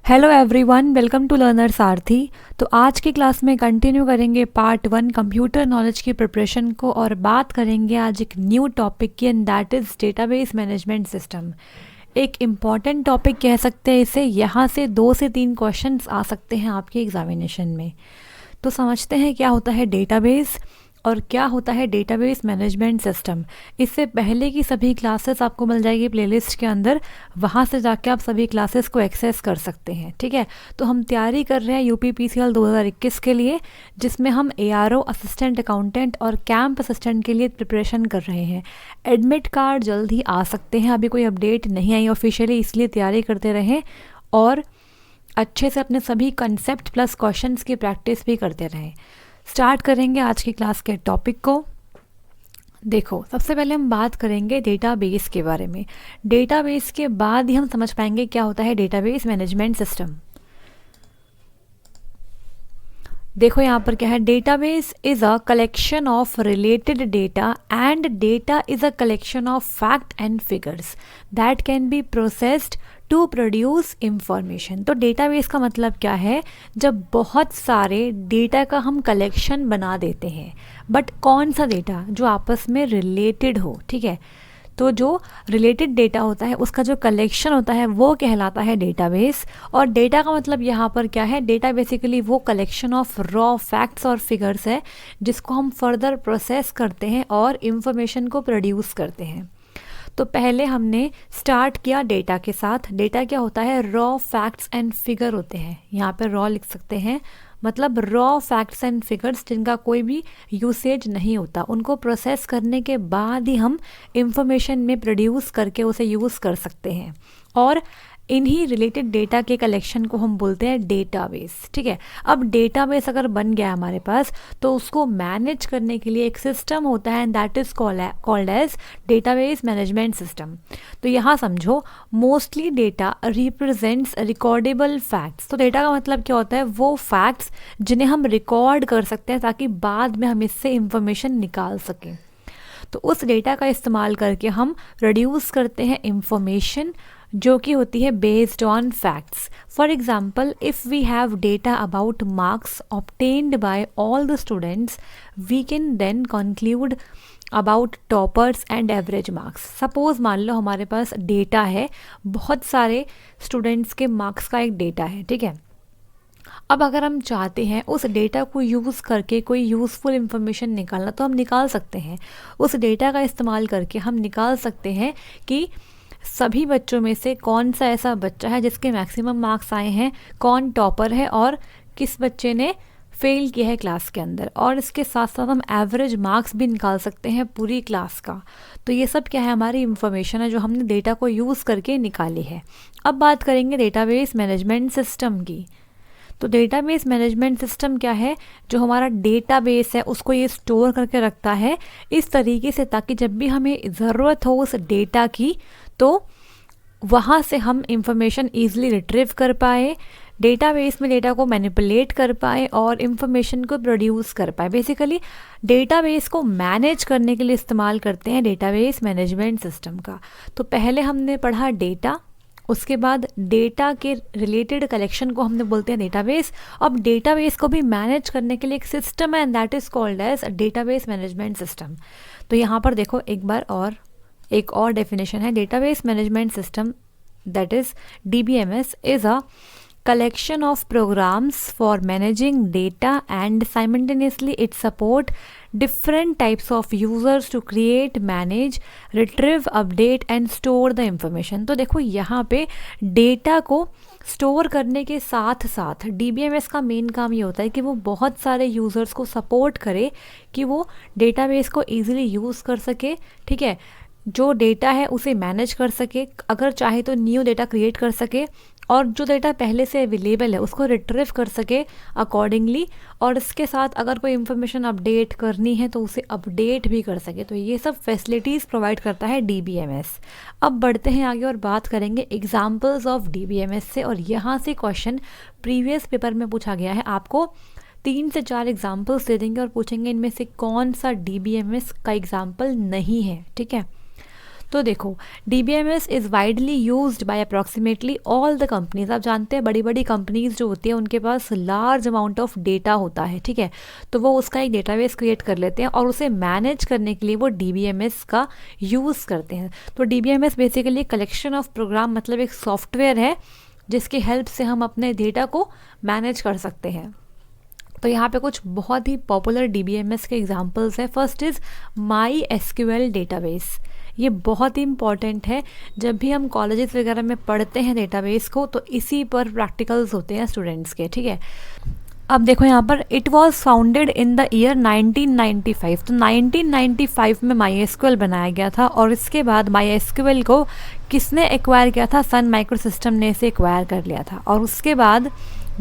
Hello everyone, welcome to learner Sarathi. तो आज की क्लास में कंटिन्यू करेंगे पार्ट 1 कंप्यूटर नॉलेज की प्रिपरेशन को और बात करेंगे आज एक न्यू टॉपिक की and that is database management system. एक इम्पॉर्टेंट टॉपिक कह सकते हैं इसे। यहाँ से 2 से 3 क्वेश्चंस आ सकते हैं आपके एग्जामिनेशन में। तो समझते हैं क्या होता है डेटाबेस और क्या होता है डेटाबेस मैनेजमेंट सिस्टम। इससे पहले की सभी क्लासेस आपको मिल जाएगी प्लेलिस्ट के अंदर, वहाँ से जाके आप सभी क्लासेस को एक्सेस कर सकते हैं। ठीक है, तो हम तैयारी कर रहे हैं यूपीपीसीएल 2021 के लिए, जिसमें हम एआरओ असिस्टेंट अकाउंटेंट और कैंप असिस्टेंट के लिए प्रिपरेशन कर रहे हैं। एडमिट कार्ड जल्द ही आ सकते हैं, अभी कोई अपडेट नहीं आई ऑफिशियली, इसलिए तैयारी करते रहें और अच्छे से अपने सभी कंसेप्ट प्लस क्वेश्चंस की प्रैक्टिस भी करते रहें। स्टार्ट करेंगे आज की क्लास के टॉपिक को। देखो, सबसे पहले हम बात करेंगे डेटाबेस के बारे में। डेटाबेस के बाद ही हम समझ पाएंगे क्या होता है डेटाबेस मैनेजमेंट सिस्टम। देखो यहाँ पर क्या है, database is a collection of related data and data is a collection of fact and figures that can be processed to produce information. तो डेटाबेस का मतलब क्या है, जब बहुत सारे डेटा का हम कलेक्शन बना देते हैं, बट कौन सा डेटा जो आपस में रिलेटेड हो। ठीक है, तो जो रिलेटेड डेटा होता है उसका जो कलेक्शन होता है वो कहलाता है डेटाबेस। और डेटा का मतलब यहाँ पर क्या है, डेटा बेसिकली वो कलेक्शन ऑफ रॉ फैक्ट्स और फिगर्स है जिसको हम फर्दर प्रोसेस करते हैं और इंफॉर्मेशन को प्रोड्यूस करते हैं। तो पहले हमने स्टार्ट किया डेटा के साथ। डेटा क्या होता है, रॉ फैक्ट्स एंड फिगर होते हैं। यहाँ पे रॉ लिख सकते हैं, मतलब रॉ फैक्ट्स एंड फिगर्स जिनका कोई भी यूसेज नहीं होता, उनको प्रोसेस करने के बाद ही हम इंफॉर्मेशन में प्रोड्यूस करके उसे यूज़ कर सकते हैं। और इन्हीं रिलेटेड डेटा के कलेक्शन को हम बोलते हैं डेटाबेस। ठीक है, अब डेटाबेस अगर बन गया हमारे पास तो उसको मैनेज करने के लिए एक सिस्टम होता है and that is called as database management system. तो यहाँ समझो, mostly data represents recordable facts. तो डेटा का मतलब क्या होता है, वो फैक्ट्स जिन्हें हम रिकॉर्ड कर सकते हैं ताकि बाद में हम इससे इंफॉर्मेशन निकाल सकें। तो उस डेटा का इस्तेमाल करके हम प्रोड्यूस करते हैं इंफॉर्मेशन जो कि होती है based on facts. For example, if we have data about marks obtained by all the students, we can then conclude about toppers and average marks. Suppose मान लो हमारे पास डेटा है, बहुत सारे स्टूडेंट्स के मार्क्स का एक डेटा है। ठीक है, अब अगर हम चाहते हैं उस डेटा को यूज़ करके कोई यूज़फुल इंफॉर्मेशन निकालना, तो हम निकाल सकते हैं। उस डेटा का इस्तेमाल करके हम निकाल सकते हैं कि सभी बच्चों में से कौन सा ऐसा बच्चा है जिसके मैक्सिमम मार्क्स आए हैं, कौन टॉपर है और किस बच्चे ने फेल किया है क्लास के अंदर। और इसके साथ साथ हम एवरेज मार्क्स भी निकाल सकते हैं पूरी क्लास का। तो ये सब क्या है, हमारी इंफॉर्मेशन है जो हमने डेटा को यूज़ करके निकाली है। अब बात करेंगे डेटाबेस मैनेजमेंट सिस्टम की। तो डेटाबेस मैनेजमेंट सिस्टम क्या है, जो हमारा डेटाबेस है उसको ये स्टोर करके रखता है इस तरीके से ताकि जब भी हमें ज़रूरत हो उस डेटा की तो वहाँ से हम इंफॉर्मेशन ईजिली रिट्रीव कर पाए, डेटाबेस में डेटा को मैनिपुलेट कर पाए और इंफॉर्मेशन को प्रोड्यूस कर पाए। बेसिकली डेटाबेस को मैनेज करने के लिए इस्तेमाल करते हैं डेटाबेस मैनेजमेंट सिस्टम का। तो पहले हमने पढ़ा डेटा, उसके बाद डेटा के रिलेटेड कलेक्शन को हमने बोलते हैं डेटाबेस। अब डेटाबेस को भी मैनेज करने के लिए एक सिस्टम है and that is called as database management system. तो यहाँ पर देखो एक और डेफिनेशन है, database management system that is DBMS is a collection of programs for managing data and simultaneously it support different types of users to create, manage, retrieve, update and store the information। तो देखो यहाँ पे data को store करने के साथ साथ DBMS का मेन काम ये होता है कि वो बहुत सारे यूज़र्स को सपोर्ट करे कि वो डेटाबेस को ईजिली यूज़ कर सके। ठीक है, जो डेटा है उसे मैनेज कर सके, अगर चाहे तो न्यू डेटा क्रिएट कर सके और जो डेटा पहले से अवेलेबल है उसको रिट्रीव कर सके अकॉर्डिंगली, और इसके साथ अगर कोई इन्फॉर्मेशन अपडेट करनी है तो उसे अपडेट भी कर सके। तो ये सब फैसिलिटीज़ प्रोवाइड करता है DBMS। अब बढ़ते हैं आगे और बात करेंगे एग्जाम्पल्स ऑफ DBMS से। और यहाँ से क्वेश्चन प्रीवियस पेपर में पूछा गया है, आपको 3 से 4 एग्जाम्पल्स दे देंगे और पूछेंगे इनमें से कौन सा DBMS का एग्जाम्पल नहीं है। ठीक है, तो देखो DBMS is widely used by approximately all the companies. आप जानते हैं बड़ी बड़ी कंपनीज जो होती है उनके पास लार्ज अमाउंट ऑफ डेटा होता है, ठीक है, तो वो उसका एक डेटाबेस क्रिएट कर लेते हैं और उसे मैनेज करने के लिए वो DBMS का यूज़ करते हैं। तो DBMS basically collection of program, मतलब एक सॉफ्टवेयर है जिसकी हेल्प से हम अपने डेटा को मैनेज कर सकते हैं। तो यहाँ पे कुछ बहुत ही पॉपुलर DBMS के एग्जांपल्स हैं। First is MySQL database. ये बहुत ही इंपॉर्टेंट है, जब भी हम कॉलेजेस वगैरह में पढ़ते हैं डेटाबेस को तो इसी पर प्रैक्टिकल्स होते हैं स्टूडेंट्स के, ठीक है। अब देखो यहाँ पर it was founded in the year 1995। तो 1995 में MySQL बनाया गया था और इसके बाद MySQL को किसने एक्वायर किया था? सन माइक्रो सिस्टम ने इसे एक्वायर कर लिया था। और उसके बाद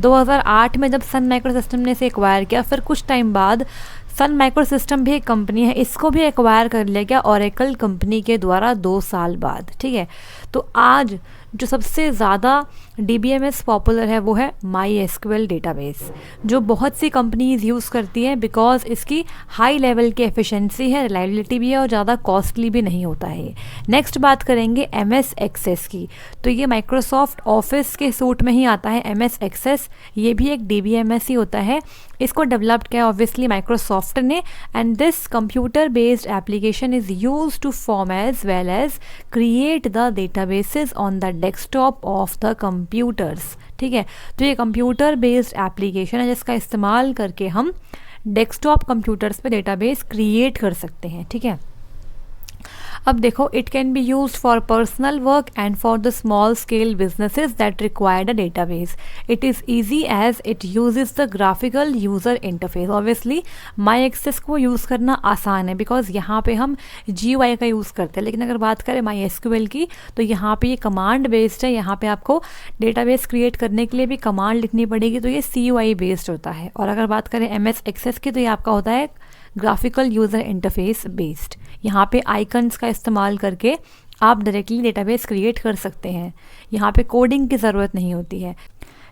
2008 में जब सन माइक्रो सिस्टम ने इसे एक्वायर किया, फिर कुछ टाइम बाद सन माइक्रो सिस्टम भी एक कंपनी है, इसको भी एक्वायर कर लिया गया ओरेकल कंपनी के द्वारा 2 साल बाद, ठीक है। तो आज जो सबसे ज़्यादा DBMS पॉपुलर है वो है MySQL डेटाबेस, जो बहुत सी कंपनीज यूज़ करती हैं बिकॉज इसकी हाई लेवल की एफिशिएंसी है, रिलायबिलिटी भी है और ज़्यादा कॉस्टली भी नहीं होता है। नेक्स्ट बात करेंगे MS एक्सेस की। तो ये माइक्रोसॉफ्ट ऑफिस के सूट में ही आता है MS एक्सेस, ये भी एक DBMS ही होता है। इसको डेवलप्ड किया ऑब्वियसली माइक्रोसॉफ्ट ने, and this computer based application is use to form as well as create the databases on the desktop of the computers, ठीक है। तो ये कंप्यूटर बेस्ड एप्लीकेशन है जिसका इस्तेमाल करके हम डेस्कटॉप कंप्यूटर्स पे डेटाबेस क्रिएट कर सकते हैं, ठीक है। अब देखो it can be used for personal work and for the small scale businesses that required a database. It is easy as it uses the graphical user interface. Obviously माई access को use करना आसान है बिकॉज यहाँ पे हम GUI का use करते हैं, लेकिन अगर बात करें MySQL की तो यहाँ पे ये कमांड बेस्ड है। यहाँ पे आपको डेटाबेस क्रिएट करने के लिए भी कमांड लिखनी पड़ेगी, तो ये CUI बेस्ड होता है। और अगर बात करें MS एक्सेस की तो ये आपका होता है ग्राफिकल यूज़र इंटरफेस बेस्ड। यहाँ पे आइकन्स का इस्तेमाल करके आप डायरेक्टली डेटाबेस क्रिएट कर सकते हैं, यहाँ पे कोडिंग की ज़रूरत नहीं होती है।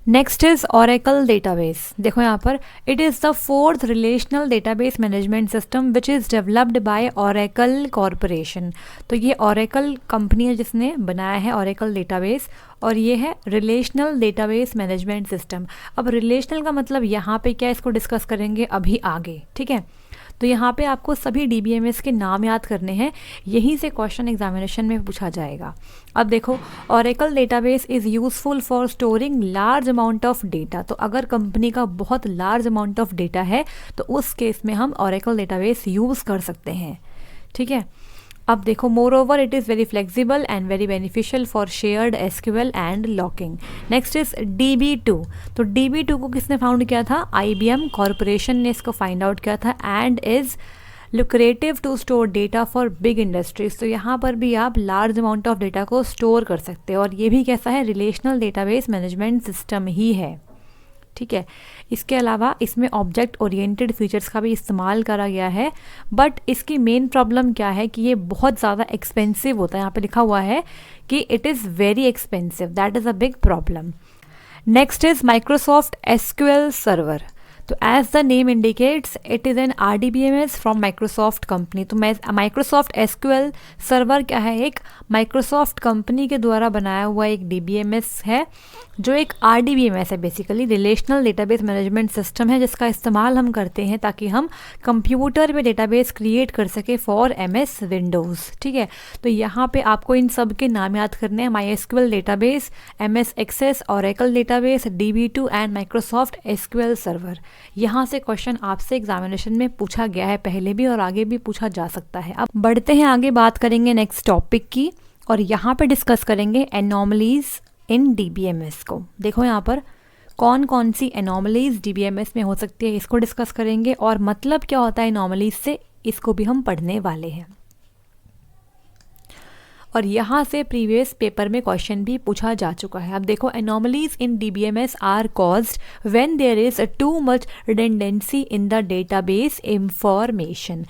Next is Oracle database. देखो यहाँ पर it is the 4th relational database management system which is developed by Oracle corporation. तो ये ओरेकल कंपनी है जिसने बनाया है ओरेकल डेटाबेस, और ये है रिलेशनल डेटाबेस मैनेजमेंट सिस्टम। अब रिलेशनल का मतलब यहाँ पे क्या, इसको डिस्कस करेंगे अभी आगे, ठीक है। तो यहाँ पे आपको सभी DBMS के नाम याद करने हैं, यहीं से क्वेश्चन एग्जामिनेशन में पूछा जाएगा। अब देखो Oracle database is useful for storing large amount of data. तो अगर कंपनी का बहुत लार्ज अमाउंट ऑफ डेटा है तो उस केस में हम ओरेकल डेटाबेस यूज़ कर सकते हैं, ठीक है। अब देखो more over it is very flexible and very beneficial for shared SQL and locking. Next is DB2। तो DB2 को किसने फाउंड किया था? IBM कॉरपोरेशन ने इसको फाइंड आउट किया था, and is lucrative to store data for big industries. तो यहाँ पर भी आप लार्ज अमाउंट ऑफ डेटा को स्टोर कर सकते हो, और ये भी कैसा है, रिलेशनल डेटाबेस मैनेजमेंट सिस्टम ही है, ठीक है। इसके अलावा इसमें ऑब्जेक्ट ओरिएंटेड फीचर्स का भी इस्तेमाल करा गया है, बट इसकी मेन प्रॉब्लम क्या है कि ये बहुत ज़्यादा एक्सपेंसिव होता है। यहाँ पे लिखा हुआ है कि it is very expensive, that is a big problem. Next is Microsoft SQL server. तो as the name indicates it is an RDBMS from Microsoft company. तो माइक्रोसॉफ्ट SQL सर्वर क्या है, एक माइक्रोसॉफ्ट कंपनी के द्वारा बनाया हुआ एक DBMS है, जो एक RDBMS है, basically relational database management system है, जिसका इस्तेमाल हम करते हैं ताकि हम कंप्यूटर में डेटाबेस क्रिएट कर सके फॉर MS विंडोज़, ठीक है। तो यहाँ पे आपको इन सब के नाम याद करने हैं, MySQL database, MS access, Oracle database, DB2 and Microsoft SQL server. यहाँ से क्वेश्चन आपसे एग्जामिनेशन में पूछा गया है पहले भी और आगे भी पूछा जा सकता है। अब बढ़ते हैं आगे, बात करेंगे नेक्स्ट टॉपिक की, और यहाँ पे डिस्कस करेंगे एनॉमलीज इन DBMS को। देखो यहाँ पर कौन कौन सी एनॉमलीज DBMS में हो सकती है, इसको डिस्कस करेंगे, और मतलब क्या होता है एनॉमलीज से, इसको भी हम पढ़ने वाले हैं। और यहाँ से प्रीवियस पेपर में क्वेश्चन भी पूछा जा चुका है। अब देखो anomalies in DBMS are caused when there is too much redundancy in the database information.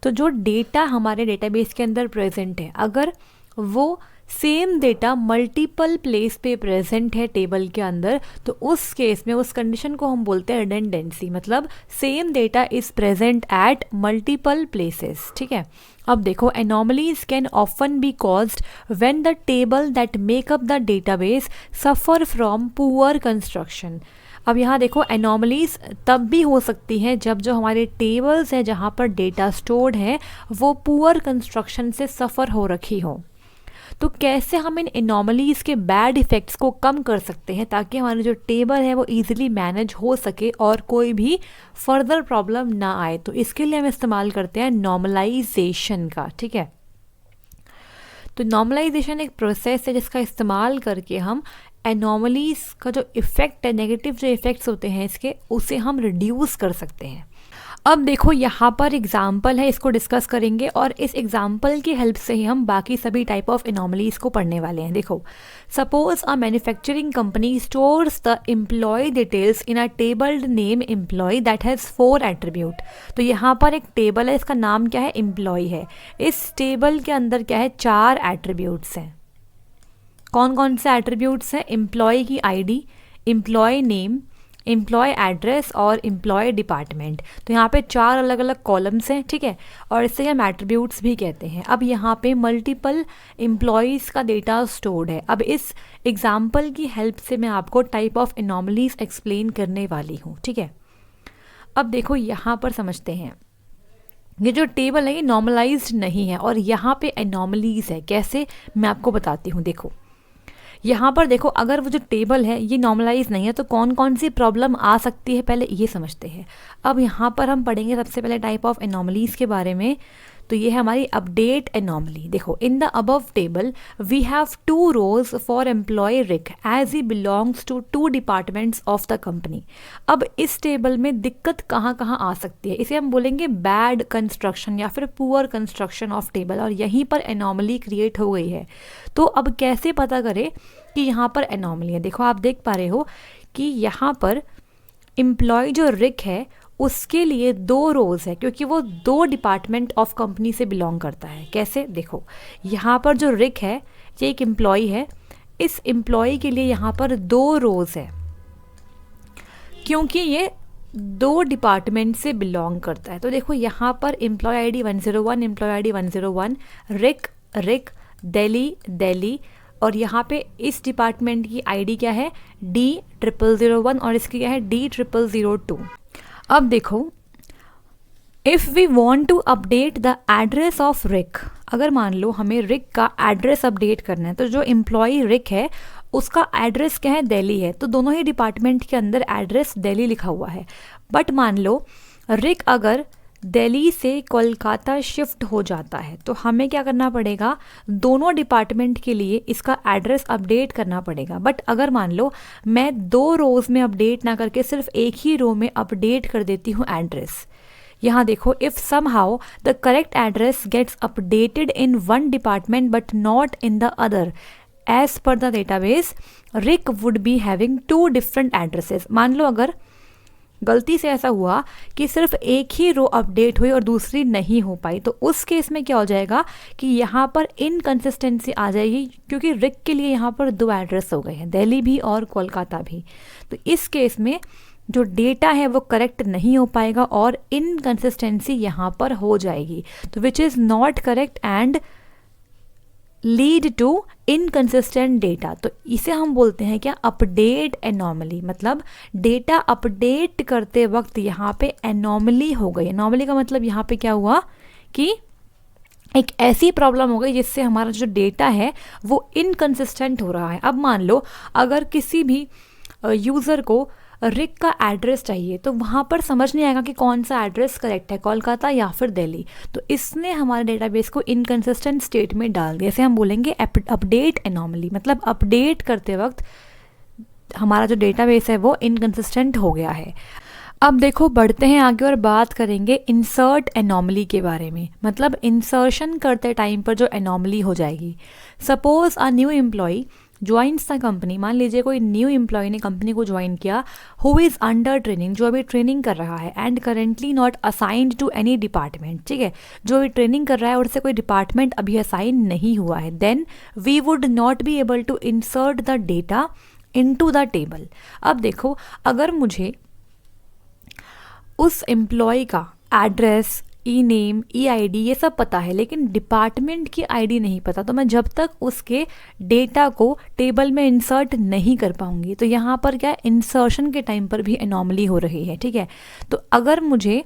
तो जो डेटा हमारे डेटाबेस के अंदर प्रेजेंट है, अगर वो सेम डेटा मल्टीपल प्लेस पे प्रेजेंट है टेबल के अंदर, तो उस केस में उस कंडीशन को हम बोलते हैं रिडंडेंसी, मतलब same data is present at multiple places. ठीक है, अब देखो anomalies can often B caused when the table that make up the database suffer from poor construction. अब यहाँ देखो एनॉमलीज तब भी हो सकती हैं जब जो हमारे टेबल्स हैं जहाँ पर डेटा स्टोर्ड है वो पुअर कंस्ट्रक्शन से सफ़र हो रखी हो। तो कैसे हम इन एनॉमलीज के बैड इफ़ेक्ट्स को कम कर सकते हैं ताकि हमारी जो टेबल है वो ईजिली मैनेज हो सके और कोई भी फर्दर प्रॉब्लम ना आए, तो इसके लिए हम इस्तेमाल करते हैं नॉर्मलाइजेशन का। ठीक है, तो नॉर्मलाइजेशन एक प्रोसेस है जिसका इस्तेमाल करके हम एनॉमलीज का जो इफ़ेक्ट है, नेगेटिव जो इफ़ेक्ट्स होते हैं इसके, उसे हम रिड्यूस कर सकते हैं। अब देखो यहाँ पर एग्जाम्पल है, इसको डिस्कस करेंगे और इस एग्जाम्पल की हेल्प से ही हम बाकी सभी टाइप ऑफ एनॉमलीज को पढ़ने वाले हैं। देखो, suppose a manufacturing company stores the employee details in a tabled name employee that has 4 attribute. तो यहाँ पर एक टेबल है, इसका नाम क्या है, एम्प्लॉय है। इस टेबल के अंदर क्या है, 4 एट्रीब्यूट्स हैं। कौन कौन से एट्रीब्यूट्स हैं, एम्प्लॉय की ID, employee name, employee address और एम्प्लॉय डिपार्टमेंट। तो यहाँ पे 4 अलग अलग कॉलम्स हैं। ठीक है, और इससे हम एट्रीब्यूट्स भी कहते हैं। अब यहाँ पे मल्टीपल एम्प्लॉयज़ का डेटा स्टोर्ड है। अब इस एग्जाम्पल की हेल्प से मैं आपको टाइप ऑफ एनॉमलीज एक्सप्लेन करने वाली हूँ। ठीक है, अब देखो यहाँ पर समझते हैं, ये जो टेबल है ये नॉर्मलाइज्ड नहीं है और यहाँ पे एनॉमलीज है। कैसे, मैं आपको बताती हूँ। देखो यहाँ पर देखो, अगर वो जो टेबल है ये नॉर्मलाइज नहीं है तो कौन कौन सी प्रॉब्लम आ सकती है पहले ये समझते हैं। अब यहाँ पर हम पढ़ेंगे सबसे पहले टाइप ऑफ एनॉमलीज के बारे में। तो ये है हमारी अपडेट एनॉमली। देखो, in the above table we have 2 rows for employee Rick as he belongs to 2 departments of the company. अब इस टेबल में दिक्कत कहाँ कहाँ आ सकती है, इसे हम बोलेंगे बैड कंस्ट्रक्शन या फिर पुअर कंस्ट्रक्शन ऑफ टेबल, और यहीं पर एनॉमली क्रिएट हो गई है। तो अब कैसे पता करें कि यहाँ पर एनॉमली है। देखो, आप देख पा रहे हो कि यहाँ पर एम्प्लॉय जो रिक है उसके लिए 2 रोज है क्योंकि वो 2 डिपार्टमेंट ऑफ कंपनी से बिलोंग करता है। कैसे, देखो यहाँ पर जो रिक है ये एक एम्प्लॉय है, इस एम्प्लॉय के लिए यहाँ पर 2 रोज है क्योंकि ये 2 डिपार्टमेंट से बिलोंग करता है। तो देखो यहाँ पर एम्प्लॉय आईडी 101, एम्प्लॉय आईडी 101, रिक रिक, दिल्ली दिल्ली, और यहाँ पे इस डिपार्टमेंट की आईडी क्या है, D0001 और इसकी क्या है, D0002। अब देखो, if we want to update the address of Rick, अगर मान लो हमें रिक का एड्रेस अपडेट करना है तो जो एम्प्लॉय रिक है उसका एड्रेस क्या है, दिल्ली है। तो दोनों ही डिपार्टमेंट के अंदर एड्रेस दिल्ली लिखा हुआ है। बट मान लो रिक अगर दिल्ली से कोलकाता शिफ्ट हो जाता है तो हमें क्या करना पड़ेगा, दोनों डिपार्टमेंट के लिए इसका एड्रेस अपडेट करना पड़ेगा। बट अगर मान लो मैं 2 रोज़ में अपडेट ना करके सिर्फ एक ही रो में अपडेट कर देती हूँ एड्रेस, यहाँ देखो, if somehow the correct address gets updated in 1 department but not in the other as per the database, Rick would be having 2 different addresses. मान लो अगर गलती से ऐसा हुआ कि सिर्फ एक ही रो अपडेट हुई और दूसरी नहीं हो पाई, तो उस केस में क्या हो जाएगा कि यहाँ पर इनकंसिस्टेंसी आ जाएगी क्योंकि रिक के लिए यहाँ पर 2 एड्रेस हो गए हैं, दिल्ली भी और कोलकाता भी। तो इस केस में जो डेटा है वो करेक्ट नहीं हो पाएगा और इनकंसिस्टेंसी यहाँ पर हो जाएगी, तो which is not correct and lead to inconsistent data. तो इसे हम बोलते हैं क्या, अपडेट एनॉमली, मतलब डेटा अपडेट करते वक्त यहाँ पे एनॉमली हो गई। एनॉमली का मतलब यहाँ पे क्या हुआ कि एक ऐसी प्रॉब्लम हो गई जिससे हमारा जो डेटा है वो इनकंसिस्टेंट हो रहा है। अब मान लो अगर किसी भी यूज़र को रिक का एड्रेस चाहिए तो वहाँ पर समझ नहीं आएगा कि कौन सा एड्रेस करेक्ट है, कोलकाता या फिर दिल्ली, तो इसने हमारे डेटाबेस को इनकंसिस्टेंट स्टेट में डाल दिया। इसे हम बोलेंगे अपडेट एनॉमली, मतलब अपडेट करते वक्त हमारा जो डेटाबेस है वो इनकंसिस्टेंट हो गया है। अब देखो, बढ़ते हैं आगे और बात करेंगे इंसर्ट एनॉमली के बारे में, मतलब इंसर्शन करते टाइम पर जो एनॉमली हो जाएगी। Suppose a new employee joins the company, मान लीजिए कोई न्यू एम्प्लॉय ने कंपनी को ज्वाइन किया, हु इज़ अंडर ट्रेनिंग, जो अभी ट्रेनिंग कर रहा है, and currently not assigned to any department, ठीक है, जो अभी ट्रेनिंग कर रहा है और उससे कोई डिपार्टमेंट अभी असाइन नहीं हुआ है, then we would not be able to insert the data into the table. अब देखो, अगर मुझे उस एम्प्लॉय का address, E name, E ID ये सब पता है, लेकिन डिपार्टमेंट की आईडी नहीं पता, तो मैं जब तक उसके डेटा को टेबल में इंसर्ट नहीं कर पाऊंगी। तो यहाँ पर क्या, इंसर्शन के टाइम पर भी एनॉमली हो रही है, ठीक है। तो अगर मुझे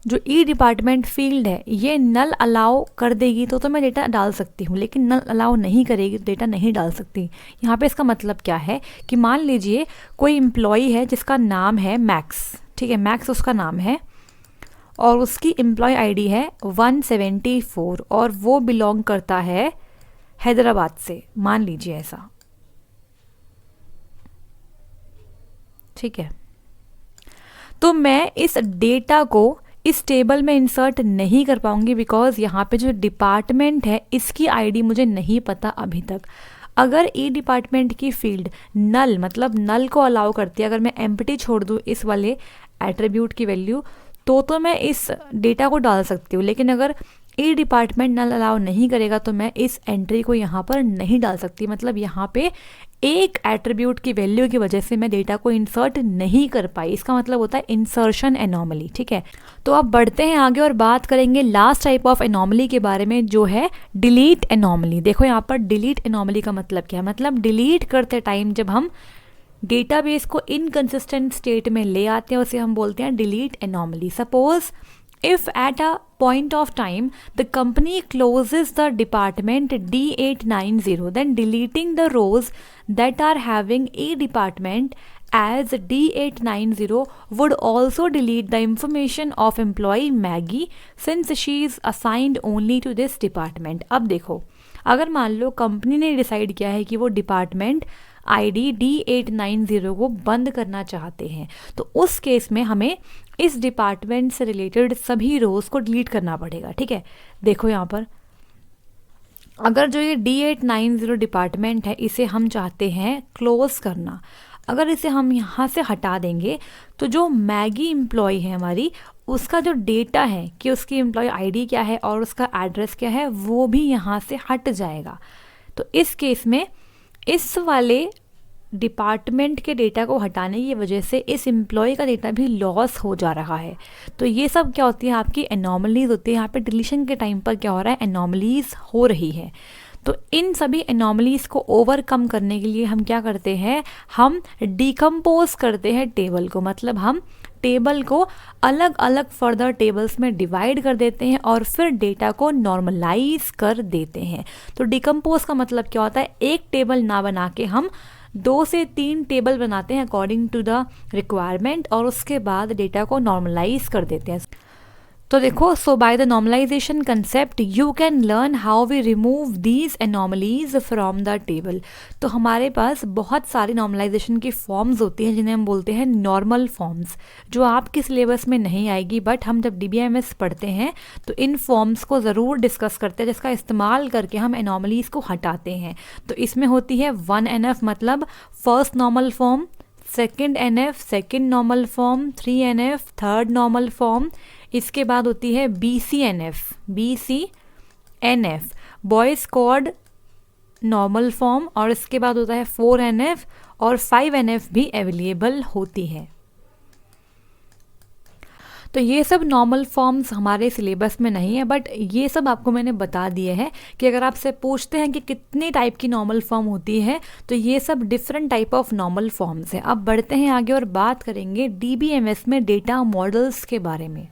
जो ई डिपार्टमेंट फील्ड है ये नल अलाउ कर देगी तो मैं डेटा डाल सकती हूँ, लेकिन नल अलाउ नहीं करेगी तो डेटा नहीं डाल सकती। यहाँ पे इसका मतलब क्या है कि मान लीजिए कोई एम्प्लॉई है जिसका नाम है मैक्स, ठीक है, मैक्स उसका नाम है, और उसकी एम्प्लॉय आईडी है 174 और वो बिलोंग करता है हैदराबाद से, मान लीजिए ऐसा, ठीक है। तो मैं इस डेटा को इस टेबल में इंसर्ट नहीं कर पाऊंगी, बिकॉज यहाँ पे जो डिपार्टमेंट है इसकी आईडी मुझे नहीं पता अभी तक। अगर ई डिपार्टमेंट की फील्ड नल, मतलब नल को अलाउ करती है, अगर मैं एम्प्टी छोड़ दूँ इस वाले एट्रीब्यूट की वैल्यू, तो मैं इस डेटा को डाल सकती हूँ, लेकिन अगर ई डिपार्टमेंट नल अलाउ नहीं करेगा तो मैं इस एंट्री को यहाँ पर नहीं डाल सकती। मतलब यहाँ पे एक एट्रीब्यूट की वैल्यू की वजह से मैं डेटा को इंसर्ट नहीं कर पाई, इसका मतलब होता है इंसर्शन एनॉमली, ठीक है। तो अब बढ़ते हैं आगे और बात करेंगे लास्ट टाइप ऑफ एनॉमली के बारे में, जो है डिलीट एनॉमली। देखो यहाँ पर डिलीट एनॉमली का मतलब क्या है, मतलब डिलीट करते टाइम जब हम डेटाबेस को इनकंसिस्टेंट स्टेट में ले आते हैं उसे हम बोलते हैं delete anomaly. Suppose if at a point of time the company closes the department D890, then deleting the rows that are having a department as D890 would also delete the information of employee Maggie since she is assigned only to this department। अब देखो, अगर मान लो company ने decide किया है कि वो department ID D890 को बंद करना चाहते हैं, तो उस केस में हमें इस डिपार्टमेंट से रिलेटेड सभी रोज को डिलीट करना पड़ेगा, ठीक है। देखो यहाँ पर अगर जो ये D890 डिपार्टमेंट है इसे हम चाहते हैं क्लोज करना, अगर इसे हम यहाँ से हटा देंगे तो जो मैगी एम्प्लॉय है हमारी, उसका जो डेटा है कि उसकी एम्प्लॉय आईडी क्या है और उसका एड्रेस क्या है वो भी यहाँ से हट जाएगा। तो इस केस में इस वाले डिपार्टमेंट के डेटा को हटाने की वजह से इस एम्प्लॉय का डेटा भी लॉस हो जा रहा है। तो ये सब क्या होती है, आपकी एनॉमलीज होती है। यहाँ पे डिलीशन के टाइम पर क्या हो रहा है, एनॉमलीज हो रही है। तो इन सभी एनॉमलीज को ओवरकम करने के लिए हम क्या करते हैं, हम डिकम्पोज करते हैं टेबल को, मतलब हम टेबल को अलग अलग फर्दर टेबल्स में डिवाइड कर देते हैं और फिर डेटा को नॉर्मलाइज कर देते हैं। तो डिकम्पोज का मतलब क्या होता है, एक टेबल ना बना के हम 2 से 3 टेबल बनाते हैं अकॉर्डिंग टू द रिक्वायरमेंट और उसके बाद डेटा को नॉर्मलाइज कर देते हैं। तो देखो, so by the normalization concept you can learn how we remove these anomalies from the table. तो हमारे पास बहुत सारी नॉर्मलाइजेशन की फॉर्म्स होती हैं जिन्हें हम बोलते हैं नॉर्मल फॉर्म्स, जो आपके सिलेबस में नहीं आएगी, बट हम जब DBMS पढ़ते हैं तो इन फॉर्म्स को ज़रूर डिस्कस करते हैं जिसका इस्तेमाल करके हम एनॉमलीज को हटाते हैं। तो इसमें होती है 1NF मतलब first normal form, second NF second normal form, 3NF third normal form, इसके बाद होती है BCNF boys code normal form, और इसके बाद होता है 4NF और 5NF भी अवेलेबल होती है। तो ये सब नॉर्मल फॉर्म्स हमारे सिलेबस में नहीं है, बट ये सब आपको मैंने बता दिए हैं कि अगर आपसे पूछते हैं कि कितने टाइप की नॉर्मल फॉर्म होती है तो ये सब different type of normal forms हैं। अब बढ़ते हैं आगे और बात करेंगे DBMS में डेटा मॉडल्स के बारे में,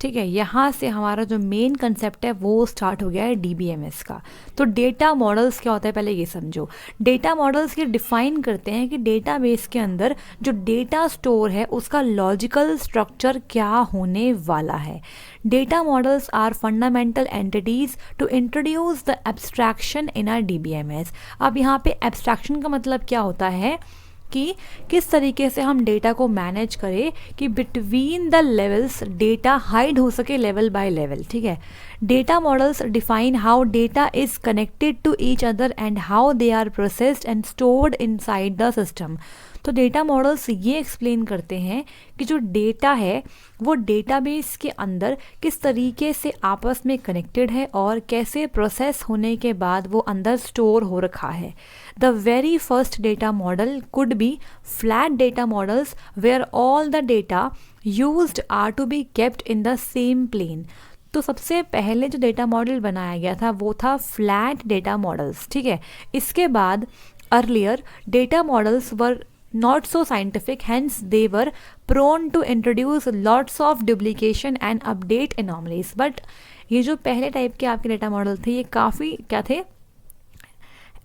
ठीक है। यहाँ से हमारा जो मेन कंसेप्ट है वो स्टार्ट हो गया है DBMS का। तो डेटा मॉडल्स क्या होता है पहले ये समझो। डेटा मॉडल्स ये डिफाइन करते हैं कि डेटाबेस के अंदर जो डेटा स्टोर है उसका लॉजिकल स्ट्रक्चर क्या होने वाला है। Data models are fundamental entities to introduce the abstraction in our DBMS। अब यहाँ पे एब्स्ट्रैक्शन का मतलब क्या होता है, कि किस तरीके से हम डेटा को मैनेज करें कि between the levels data hide हो सके लेवल बाय लेवल, ठीक है। Data models define how data is connected to each other and how they are processed and stored inside the system. तो डेटा मॉडल्स ये explain करते हैं कि जो डेटा है वो डेटाबेस के अंदर किस तरीके से आपस में कनेक्टेड है और कैसे प्रोसेस होने के बाद वो अंदर स्टोर हो रखा है। The very first data model could be flat data models where all the data used are to be kept in the same plane. तो सबसे पहले जो डेटा मॉडल बनाया गया था वो था फ्लैट डेटा मॉडल्स, ठीक है। इसके बाद earlier data models were not so scientific, hence they were prone to introduce lots of duplication and update anomalies। but ये जो पहले टाइप के आपके डेटा मॉडल थे ये काफ़ी क्या थे,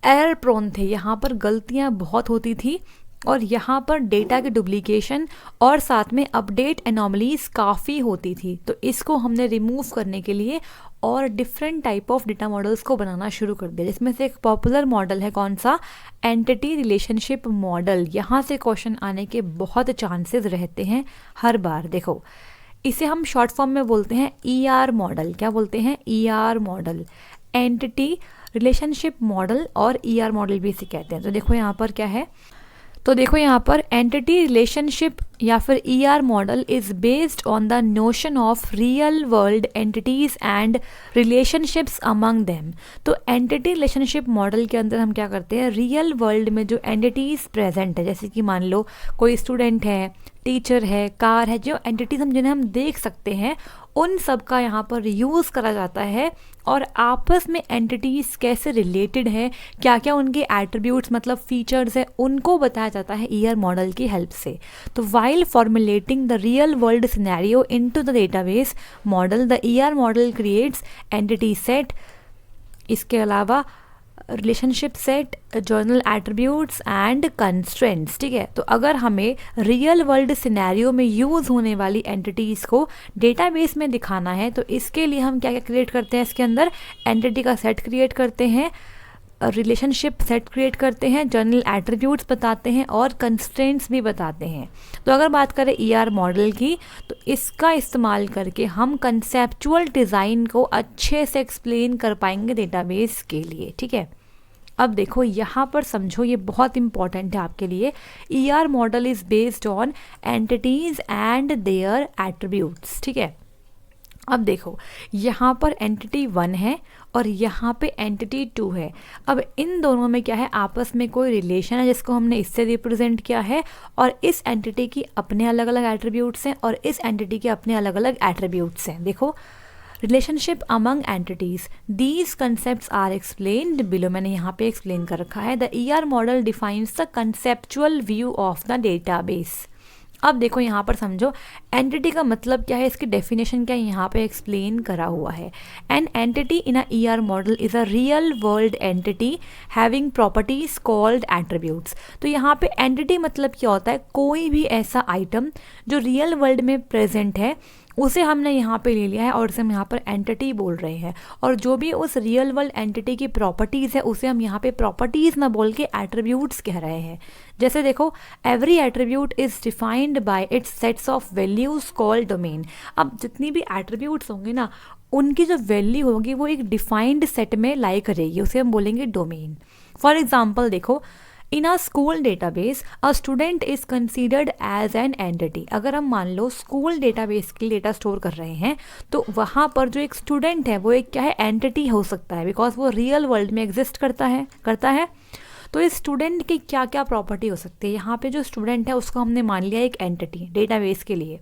एरर प्रोन थे, यहाँ पर गलतियाँ बहुत होती थी और यहाँ पर डेटा के डुप्लीकेशन और साथ में अपडेट एनॉमलीज काफ़ी होती थी। तो इसको हमने रिमूव करने के लिए और different type of data models को बनाना शुरू कर दिया, जिसमें से एक पॉपुलर मॉडल है कौन सा, एंटिटी रिलेशनशिप मॉडल। यहाँ से क्वेश्चन आने के बहुत चांसेस रहते हैं हर बार। देखो इसे हम शॉर्ट फॉर्म में बोलते हैं ER मॉडल। क्या बोलते हैं, ER model, entity relationship model, और ER मॉडल भी इसे कहते हैं। तो देखो यहाँ पर क्या है, तो देखो यहाँ पर एंटिटी रिलेशनशिप या फिर ER model is based on the notion of real world entities and relationships among them. तो एंटिटी रिलेशनशिप मॉडल के अंदर हम क्या करते हैं, रियल वर्ल्ड में जो एंटिटीज प्रेजेंट है, जैसे कि मान लो कोई स्टूडेंट है, टीचर है, कार है, जो एंटिटीज जिन्हें हम देख सकते हैं उन सब का यहाँ पर यूज़ करा जाता है और आपस में एंटिटीज कैसे रिलेटेड है, क्या क्या उनके एट्रीब्यूट्स मतलब फीचर्स है, उनको बताया जाता है ER मॉडल की हेल्प से। तो while formulating the real world scenario into the database model, the ER model creates entity set, इसके अलावा relationship set, journal attributes and constraints, ठीक है। तो अगर हमें रियल वर्ल्ड सिनेरियो में यूज़ होने वाली एंटिटीज़ को डेटाबेस में दिखाना है तो इसके लिए हम क्या क्या क्रिएट करते हैं, इसके अंदर एंटिटी का सेट क्रिएट करते हैं, रिलेशनशिप सेट क्रिएट करते हैं, जर्नल एट्रीब्यूट्स बताते हैं और कंस्ट्रेंट्स भी बताते हैं। तो अगर बात करें ER मॉडल की तो इसका इस्तेमाल करके हम कंसेप्चुअल डिज़ाइन को अच्छे से एक्सप्लेन कर पाएंगे डेटाबेस के लिए, ठीक है। अब देखो यहाँ पर समझो, ये बहुत इंपॉर्टेंट है आपके लिए। ER model is based on entities and their attributes, ठीक है। अब देखो यहाँ पर एंटिटी 1 है और यहाँ पे एंटिटी 2 है। अब इन दोनों में क्या है, आपस में कोई रिलेशन है जिसको हमने इससे रिप्रेजेंट किया है और इस एंटिटी की अपने अलग अलग एट्रीब्यूट्स हैं और इस एंटिटी के अपने अलग अलग एट्रीब्यूट्स हैं। देखो relationship among entities, these concepts are explained below. मैंने यहाँ पे एक्सप्लेन कर रखा है। The ER model defines the conceptual view of the database. अब देखो यहाँ पर समझो एंटिटी का मतलब क्या है, इसकी डेफिनेशन क्या है, यहाँ पे एक्सप्लेन करा हुआ है। An entity in a ER model is a real world entity having properties called attributes. तो यहाँ पे एंटिटी मतलब क्या होता है, कोई भी ऐसा आइटम जो रियल वर्ल्ड में प्रेजेंट है उसे हमने यहाँ पे ले लिया है और उसे हम यहाँ पर एंटिटी बोल रहे हैं, और जो भी उस रियल वर्ल्ड एंटिटी की प्रॉपर्टीज़ है उसे हम यहाँ पे प्रॉपर्टीज़ ना बोल के एट्रीब्यूट्स कह रहे हैं। जैसे देखो every attribute is defined by it's sets of values called domain. अब जितनी भी एट्रीब्यूट्स होंगे ना उनकी जो वैल्यू होगी वो एक डिफाइंड सेट में लाई करेगी, उसे हम बोलेंगे डोमेन। फॉर एग्जाम्पल देखो in a school database a student is considered as an entity. अगर हम मान लो स्कूल डेटाबेस के डेटा स्टोर कर रहे हैं तो वहाँ पर जो एक स्टूडेंट है वो एक क्या है, एंटिटी हो सकता है, बिकॉज वो रियल वर्ल्ड में एग्जिस्ट करता है। तो इस स्टूडेंट की क्या क्या प्रॉपर्टी हो सकती है, यहाँ पे जो स्टूडेंट है उसको हमने मान लिया एक एंटिटी डेटाबेस के लिए।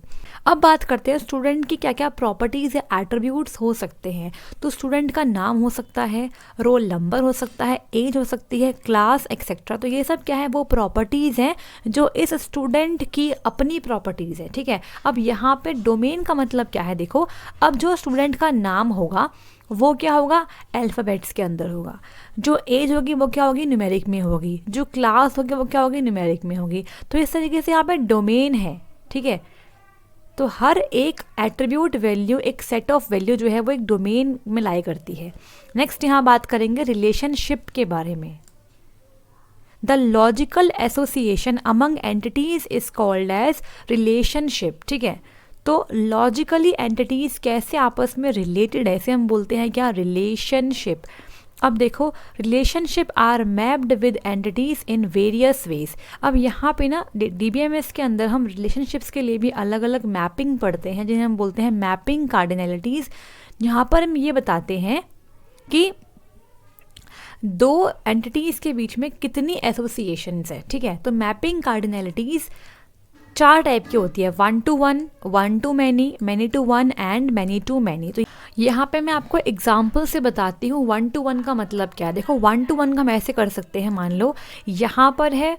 अब बात करते हैं स्टूडेंट की क्या क्या प्रॉपर्टीज़ या एट्रीब्यूट्स हो सकते हैं। तो स्टूडेंट का नाम हो सकता है, रोल नंबर हो सकता है, एज हो सकती है, क्लास एक्सेट्रा। तो ये सब क्या है, वो प्रॉपर्टीज़ हैं जो इस स्टूडेंट की अपनी प्रॉपर्टीज़ है, ठीक है। अब यहाँ पे डोमेन का मतलब क्या है, देखो अब जो स्टूडेंट का नाम होगा वो क्या होगा, अल्फ़ाबेट्स के अंदर होगा। जो एज होगी वो क्या होगी, न्यूमेरिक में होगी। जो क्लास होगी वो क्या होगी, न्यूमेरिक में होगी। तो इस तरीके से यहाँ पे डोमेन है, ठीक है। तो हर एक एट्रीब्यूट वैल्यू, एक सेट ऑफ वैल्यू जो है वो एक डोमेन में लाई करती है। नेक्स्ट यहाँ बात करेंगे रिलेशनशिप के बारे में। The logical association among entities is called as relationship. ठीक है, तो लॉजिकली एंटिटीज कैसे आपस में रिलेटेड है, ऐसे हम बोलते हैं क्या, रिलेशनशिप। अब देखो, relationship are mapped with entities in various ways. अब यहाँ पे ना डीबीएमएस के अंदर हम रिलेशनशिप्स के लिए भी अलग अलग मैपिंग पढ़ते हैं, जिन्हें हम बोलते हैं मैपिंग कार्डिनलिटीज। यहाँ पर हम ये बताते हैं कि दो एंटिटीज के बीच में कितनी एसोसिएशंस है। ठीक है, तो मैपिंग कार्डिनलिटीज 4 टाइप की होती है, 1 to 1, 1 to many, many to 1 and many to many। तो यहाँ पे मैं आपको एग्जाम्पल से बताती हूँ 1 to 1 का मतलब क्या है। देखो 1 to 1 का हम ऐसे कर सकते हैं, मान लो यहाँ पर है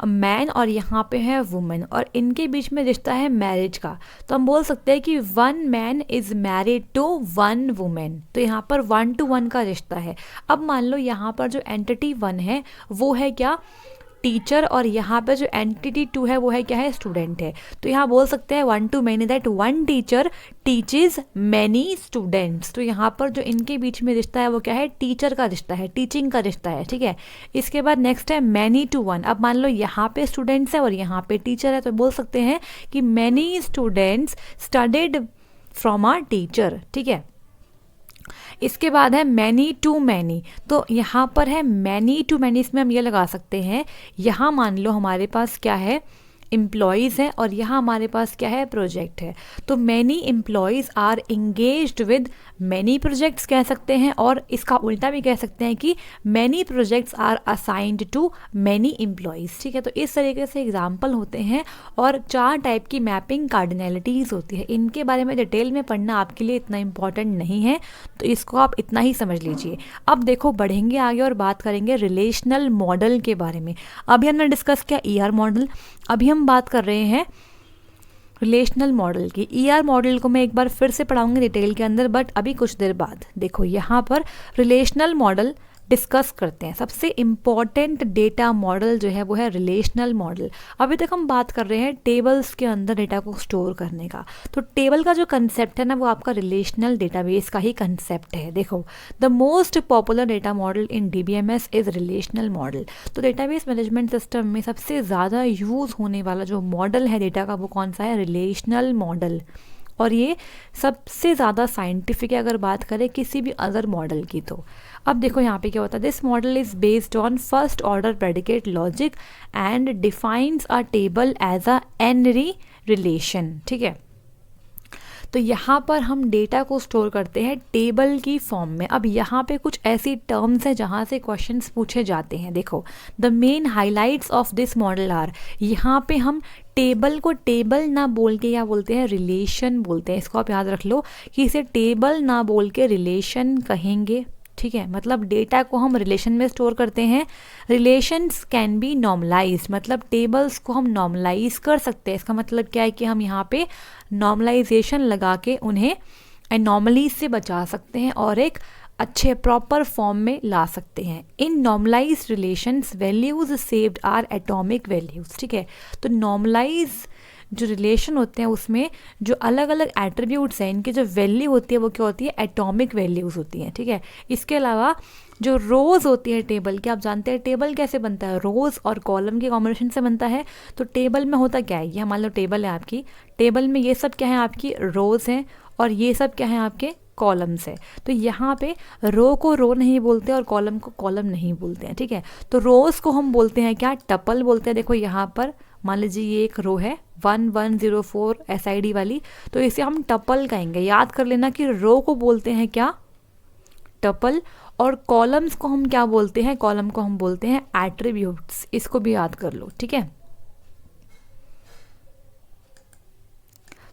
मैन और यहाँ पे है वुमेन और इनके बीच में रिश्ता है मैरिज का, तो हम बोल सकते हैं कि 1 man is married to 1 women. तो यहाँ पर 1 to 1 का रिश्ता है। अब मान लो यहाँ पर जो एंटिटी 1 है वो है क्या, टीचर, और यहाँ पे जो एंटिटी 2 है वो है क्या है, स्टूडेंट है। तो यहाँ बोल सकते हैं 1 to many, that 1 teacher teaches many students. तो यहाँ पर जो इनके बीच में रिश्ता है वो क्या है, टीचर का रिश्ता है, टीचिंग का रिश्ता है। ठीक है, इसके बाद नेक्स्ट है मैनी टू 1। अब मान लो यहाँ पे स्टूडेंट्स है और यहाँ पे टीचर है, तो बोल सकते हैं कि many students studied from a teacher. ठीक है, इसके बाद है मैनी टू मैनी। तो यहाँ पर है मैनी टू मैनी, इसमें हम ये लगा सकते हैं, यहाँ मान लो हमारे पास क्या है, एम्प्लॉयज़ हैं और यहाँ हमारे पास क्या है, प्रोजेक्ट है। तो many employees are engaged with many projects कह सकते हैं, और इसका उल्टा भी कह सकते हैं कि many projects are assigned to many employees. ठीक है, तो इस तरीके से एग्जाम्पल होते हैं और 4 टाइप की मैपिंग कार्डिनलिटीज़ होती है। इनके बारे में डिटेल में पढ़ना आपके लिए इतना इंपॉर्टेंट नहीं है, तो इसको आप इतना ही समझ लीजिए। अब देखो बढ़ेंगे आगे और बात करेंगे रिलेशनल मॉडल के बारे में। अभी हमने डिस्कस किया ईआर मॉडल, अभी हम बात कर रहे हैं रिलेशनल मॉडल की। ईआर मॉडल को मैं एक बार फिर से पढ़ाऊंगी डिटेल के अंदर, बट अभी कुछ देर बाद। देखो यहाँ पर रिलेशनल मॉडल डिस्कस करते हैं। सबसे इम्पॉर्टेंट डेटा मॉडल जो है वो है रिलेशनल मॉडल। अभी तक हम बात कर रहे हैं टेबल्स के अंदर डेटा को स्टोर करने का, तो टेबल का जो कंसेप्ट है ना वो आपका रिलेशनल डेटाबेस का ही कंसेप्ट है। देखो the most popular data model in DBMS is relational model. तो डेटाबेस मैनेजमेंट सिस्टम में सबसे ज़्यादा यूज़ होने वाला जो मॉडल है डेटा का वो कौन सा है, रिलेशनल मॉडल। और ये सबसे ज़्यादा साइंटिफिक है अगर बात करें किसी भी अदर मॉडल की। तो अब देखो यहाँ पे क्या होता है, this model is based on first order predicate logic and defines a table as a n-ary relation. ठीक है, तो यहाँ पर हम डेटा को स्टोर करते हैं टेबल की फॉर्म में। अब यहाँ पे कुछ ऐसी टर्म्स हैं जहाँ से क्वेश्चंस पूछे जाते हैं। देखो the main highlights of this model are, यहाँ पे हम टेबल को टेबल ना बोल के क्या बोलते हैं, रिलेशन बोलते हैं। इसको आप याद रख लो कि इसे टेबल ना बोल के रिलेशन कहेंगे। ठीक है, मतलब डेटा को हम रिलेशन में स्टोर करते हैं। रिलेशंस कैन बी नॉर्मलाइज्ड, मतलब टेबल्स को हम नॉर्मलाइज कर सकते हैं। इसका मतलब क्या है कि हम यहाँ पे नॉर्मलाइजेशन लगा के उन्हें एनॉमलीज से बचा सकते हैं और एक अच्छे प्रॉपर फॉर्म में ला सकते हैं। In normalized relations values saved are atomic values. ठीक है, तो नॉर्मलाइज जो रिलेशन होते हैं उसमें जो अलग अलग एट्रीब्यूट्स हैं इनकी जो वैल्यू होती है वो क्या होती है, एटॉमिक वैल्यूज़ होती हैं। ठीक है, इसके अलावा जो रोज़ होती है टेबल की, आप जानते हैं टेबल कैसे बनता है, रोज़ और कॉलम के कॉम्बिनेशन से बनता है। तो टेबल में होता क्या है, ये मान लो टेबल है आपकी, टेबल में ये सब क्या है आपकी रोज़ हैं और ये सब क्या है आपके कॉलम्स है। तो यहाँ पे रो को रो नहीं बोलते और कॉलम को कॉलम नहीं बोलते हैं। ठीक है, तो रोज़ को हम बोलते हैं क्या, टपल बोलते हैं। देखो यहाँ पर मान लीजिए ये एक रो है 1104 SID वाली, तो इसे हम टपल कहेंगे। याद कर लेना कि रो को बोलते हैं क्या, टपल, और कॉलम्स को हम क्या बोलते हैं, कॉलम को हम बोलते हैं एट्रीब्यूट्स। इसको भी याद कर लो। ठीक है,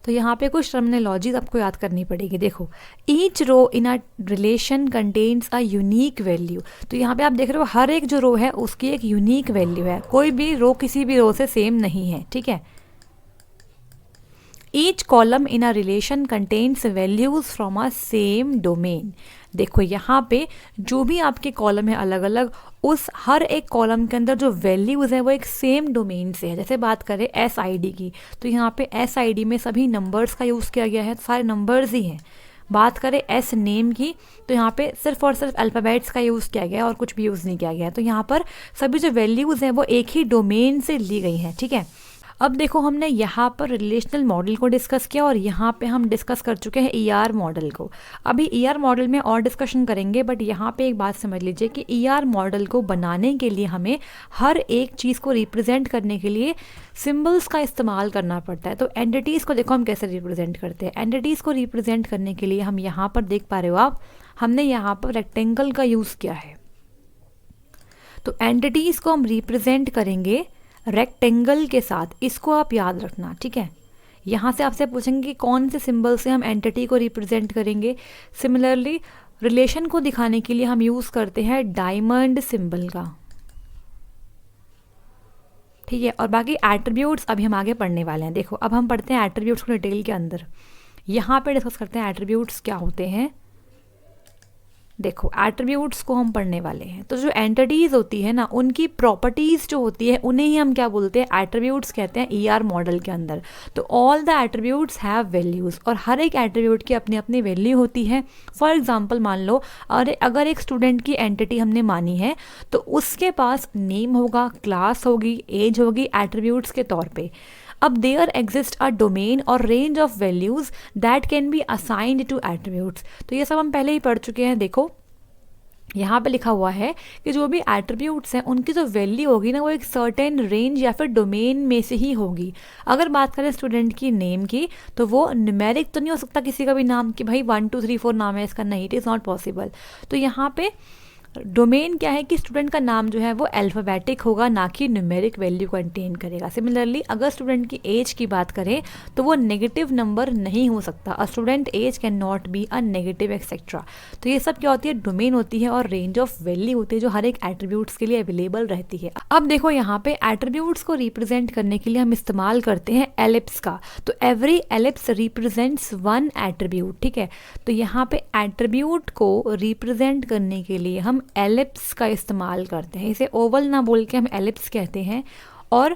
तो यहाँ पे कुछ टर्मिनोलॉजीज आपको याद करनी पड़ेगी। देखो each row in a relation contains a unique value. तो यहाँ पे आप देख रहे हो हर एक जो रो है उसकी एक यूनिक वैल्यू है, कोई भी रो किसी भी रो से सेम नहीं है। ठीक है, each column in a relation contains values from a same domain. देखो यहाँ पे जो भी आपके कॉलम है अलग अलग, उस हर एक कॉलम के अंदर जो वैल्यूज़ है वो एक सेम डोमेन से है। जैसे बात करें SID की, तो यहाँ पे SID में सभी नंबर्स का यूज़ किया गया है, तो सारे नंबर्स ही हैं। बात करें एस नेम की, तो यहाँ पे सिर्फ और सिर्फ अल्फ़ाबेट्स का यूज़ किया गया है और कुछ भी यूज़ नहीं किया गया है। तो यहाँ पर सभी जो वैल्यूज़ हैं वो एक ही डोमेन से ली गई हैं, ठीक है। अब देखो हमने यहाँ पर रिलेशनल मॉडल को डिस्कस किया और यहाँ पे हम डिस्कस कर चुके हैं ईआर मॉडल को। अभी ईआर मॉडल में और डिस्कशन करेंगे, बट यहाँ पे एक बात समझ लीजिए कि ईआर मॉडल को बनाने के लिए हमें हर एक चीज़ को रिप्रेजेंट करने के लिए सिंबल्स का इस्तेमाल करना पड़ता है। तो एंटिटीज़ को देखो हम कैसे रिप्रेजेंट करते हैं। एंटिटीज़ को रिप्रेजेंट करने के लिए हम यहाँ पर देख पा रहे हो आप, हमने यहाँ पर रेक्टेंगल का यूज़ किया है। तो एंटिटीज़ को हम रिप्रेजेंट करेंगे रेक्टेंगल के साथ, इसको आप याद रखना, ठीक है। यहाँ से आपसे पूछेंगे कि कौन से सिंबल से हम एंटिटी को रिप्रेजेंट करेंगे। सिमिलरली रिलेशन को दिखाने के लिए हम यूज़ करते हैं डायमंड सिंबल का, ठीक है। और बाकी एट्रीब्यूट्स अभी हम आगे पढ़ने वाले हैं। देखो अब हम पढ़ते हैं एट्रीब्यूट्स को डिटेल के अंदर। यहाँ पे डिस्कस करते हैं एट्रीब्यूट्स क्या होते हैं। देखो एट्रीब्यूट्स को हम पढ़ने वाले हैं। तो जो एंटिटीज़ होती है ना, उनकी प्रॉपर्टीज़ जो होती है उन्हें ही हम क्या बोलते हैं, एट्रीब्यूट्स कहते हैं ईआर मॉडल के अंदर। तो all the attributes have values, और हर एक एट्रीब्यूट की अपनी अपनी वैल्यू होती है। फॉर एग्जांपल मान लो अगर एक स्टूडेंट की एंटिटी हमने मानी है तो उसके पास नेम होगा, क्लास होगी, एज होगी एट्रीब्यूट्स के तौर पे। अब देयर एग्जिस्ट अ डोमेन और range of values that can be assigned to attributes. तो ये सब हम पहले ही पढ़ चुके हैं। देखो यहाँ पे लिखा हुआ है कि जो भी एट्रीब्यूट्स हैं उनकी जो वैल्यू होगी ना, वो एक सर्टेन रेंज या फिर डोमेन में से ही होगी। अगर बात करें स्टूडेंट की नेम की, तो वो न्यूमेरिक तो नहीं हो सकता किसी का भी नाम कि भाई 1 2 3 4 नाम है इसका, नहीं, इट इज़ नॉट पॉसिबल। तो यहाँ पे डोमेन क्या है कि स्टूडेंट का नाम जो है वो अल्फ़ाबेटिक होगा, ना कि न्यूमेरिक वैल्यू कंटेन करेगा। सिमिलरली अगर स्टूडेंट की एज की बात करें तो वो नेगेटिव नंबर नहीं हो सकता। A student age can not be a negative etcetera. तो ये सब क्या होती है, डोमेन होती है और रेंज ऑफ वैल्यू होती है जो हर एक एट्रीब्यूट्स के लिए अवेलेबल रहती है। अब देखो यहाँ पे एट्रीब्यूट्स को रिप्रेजेंट करने के लिए हम इस्तेमाल करते हैं एलिप्स का। तो every ellipse represents one attribute, ठीक है। तो यहाँ पे एट्रीब्यूट को रिप्रेजेंट करने के लिए हम एलिप्स का इस्तेमाल करते हैं। इसे ओवल ना बोल के हम एलिप्स कहते हैं। और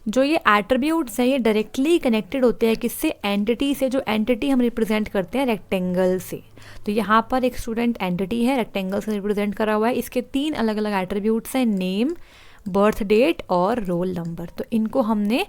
जो ये एट्रीब्यूट्स हैं ये डायरेक्टली कनेक्टेड होते हैं किससे, एंटिटी से। जो एंटिटी हम रिप्रेजेंट करते हैं रेक्टेंगल से। तो यहाँ पर एक स्टूडेंट एंटिटी है, रेक्टेंगल से रिप्रेजेंट करा हुआ है। इसके 3 अलग अलग एट्रीब्यूट्स हैं, नेम, बर्थ डेट और रोल नंबर। तो इनको हमने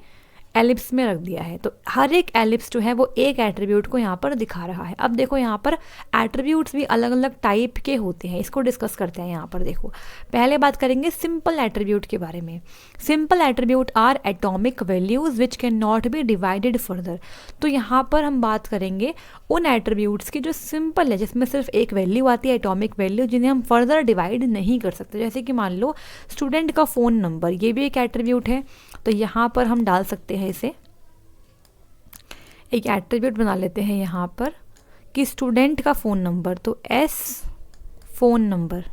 एलिप्स में रख दिया है। तो हर एक एलिप्स जो है वो एक एट्रीब्यूट को यहाँ पर दिखा रहा है। अब देखो यहाँ पर एट्रीब्यूट्स भी अलग अलग टाइप के होते हैं, इसको डिस्कस करते हैं। यहाँ पर देखो पहले बात करेंगे सिंपल एट्रीब्यूट के बारे में। Simple attribute are atomic values which can not be divided further. तो यहाँ पर हम बात करेंगे उन एट्रीब्यूट्स की जो सिंपल है, जिसमें सिर्फ एक वैल्यू आती है, एटॉमिक वैल्यू, जिन्हें हम फर्दर डिवाइड नहीं कर सकते। जैसे कि मान लो स्टूडेंट का फ़ोन नंबर, ये भी एक एट्रीब्यूट है। तो यहाँ पर हम डाल सकते हैं इसे, एक एट्रीब्यूट बना लेते हैं यहाँ पर कि स्टूडेंट का फ़ोन नंबर। तो एस फ़ोन नंबर।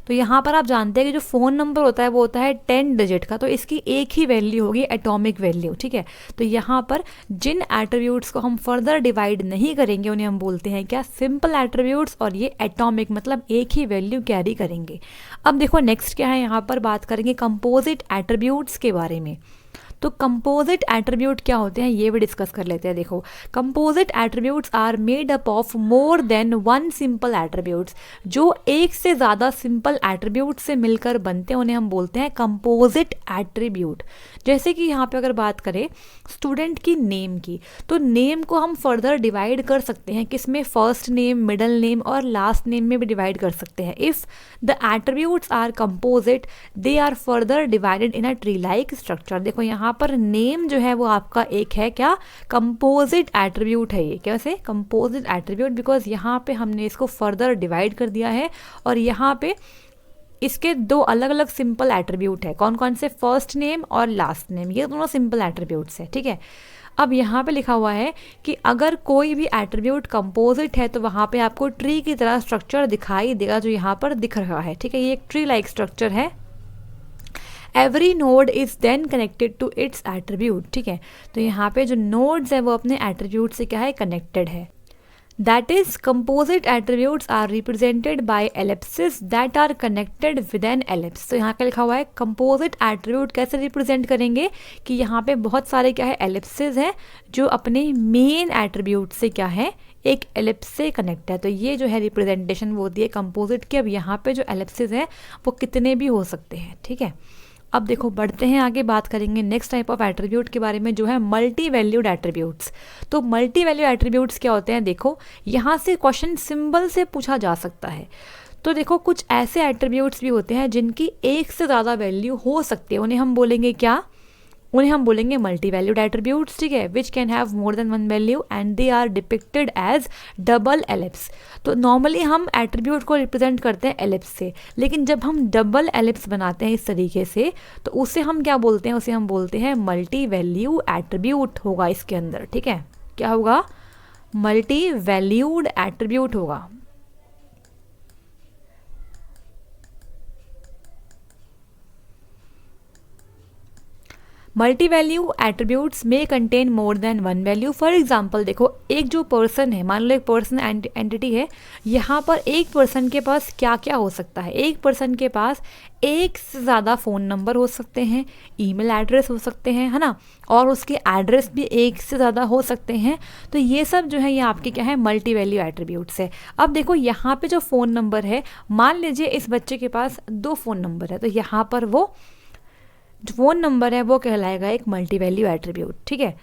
तो यहाँ पर आप जानते हैं कि जो फ़ोन नंबर होता है वो होता है 10 डिजिट का। तो इसकी एक ही वैल्यू होगी, एटॉमिक वैल्यू, ठीक है। तो यहाँ पर जिन एट्रीब्यूट्स को हम फर्दर डिवाइड नहीं करेंगे उन्हें हम बोलते हैं क्या, सिंपल एट्रीब्यूट्स। और ये एटॉमिक मतलब एक ही वैल्यू कैरी करेंगे। अब देखो नेक्स्ट क्या है, यहाँ पर बात करेंगे कंपोजिट एट्रीब्यूट्स के बारे में। तो कंपोजिट एट्रीब्यूट क्या होते हैं ये भी डिस्कस कर लेते हैं। देखो composite attributes are made up of more than one simple attributes. जो एक से ज़्यादा सिंपल एट्रीब्यूट से मिलकर बनते हैं उन्हें हम बोलते हैं कंपोजिट एट्रीब्यूट। जैसे कि यहाँ पे अगर बात करें स्टूडेंट की नेम की, तो नेम को हम फर्दर डिवाइड कर सकते हैं किसमें, फर्स्ट नेम, मिडल नेम और लास्ट नेम में भी डिवाइड कर सकते हैं। If the attributes are composite they are further divided in a tree like structure. देखो यहाँ पर नेम जो है वो आपका एक है क्या, कंपोजिट एट्रीब्यूट है। ये कैसे कंपोजिट एट्रीब्यूट, बिकॉज यहाँ पे हमने इसको फर्दर डिवाइड कर दिया है और यहाँ पे इसके 2 अलग अलग सिंपल एट्रीब्यूट है। कौन कौन से, फर्स्ट नेम और लास्ट नेम, ये दोनों सिंपल एट्रीब्यूट्स है, ठीक है। अब यहाँ पे लिखा हुआ है कि अगर कोई भी एट्रीब्यूट कंपोजिट है तो वहाँ पे आपको ट्री की तरह स्ट्रक्चर दिखाई देगा, जो यहाँ पर दिख रहा है, ठीक है। ये एक ट्री लाइक स्ट्रक्चर है। Every node is then connected to its attribute, ठीक है। तो यहाँ पे जो नोड्स है वो अपने एट्रीब्यूट से क्या है, कनेक्टेड है। That is composite attributes are represented by ellipses that are connected with an ellipse. तो यहाँ क्या लिखा हुआ है, कंपोजिट एट्रीब्यूट कैसे रिप्रेजेंट करेंगे कि यहाँ पे बहुत सारे क्या है एलिप्सिस हैं जो अपने मेन एट्रीब्यूट से क्या है एक एलिप्स से कनेक्ट है। तो ये जो है रिप्रेजेंटेशन वो होती है कंपोजिट की। अब यहाँ पे जो एलिप्सिस हैं वो कितने भी हो सकते हैं, ठीक है। अब देखो बढ़ते हैं आगे, बात करेंगे नेक्स्ट टाइप ऑफ एट्रीब्यूट के बारे में जो है मल्टी वैल्यूड एट्रीब्यूट्स। तो मल्टी वैल्यू एट्रीब्यूट्स क्या होते हैं, देखो यहाँ से क्वेश्चन सिंबल से पूछा जा सकता है। तो देखो कुछ ऐसे एट्रीब्यूट्स भी होते हैं जिनकी एक से ज़्यादा वैल्यू हो सकती है, उन्हें हम बोलेंगे क्या, उन्हें हम बोलेंगे मल्टी वैल्यूड एट्रीब्यूट्स, ठीक है, which can have more than one value and they are depicted as double ellipse. तो नॉर्मली हम एट्रीब्यूट को रिप्रेजेंट करते हैं एलिप्स से, लेकिन जब हम डबल एलिप्स बनाते हैं इस तरीके से तो उसे हम क्या बोलते हैं, उसे हम बोलते हैं मल्टी वैल्यू एट्रीब्यूट होगा इसके अंदर, ठीक है। क्या होगा, मल्टी वैल्यूड एट्रीब्यूट होगा। मल्टी वैल्यू एट्रीब्यूट्स में contain more than one value. For example देखो एक जो पर्सन है, मान लो एक पर्सन एंटिटी है, यहाँ पर एक पर्सन के पास क्या क्या हो सकता है, एक पर्सन के पास एक से ज़्यादा फ़ोन नंबर हो सकते हैं, ईमेल एड्रेस हो सकते हैं, है ना, और उसके एड्रेस भी एक से ज़्यादा हो सकते हैं। तो ये सब जो है ये आपके क्या है मल्टी वैल्यू एट्रीब्यूट्स है। अब देखो यहाँ पे जो फ़ोन नंबर है, मान लीजिए इस बच्चे के पास 2 फ़ोन नंबर है, तो यहाँ पर वो जो फ़ोन नंबर है वो कहलाएगा एक मल्टी वैल्यू एट्रीब्यूट, ठीक है।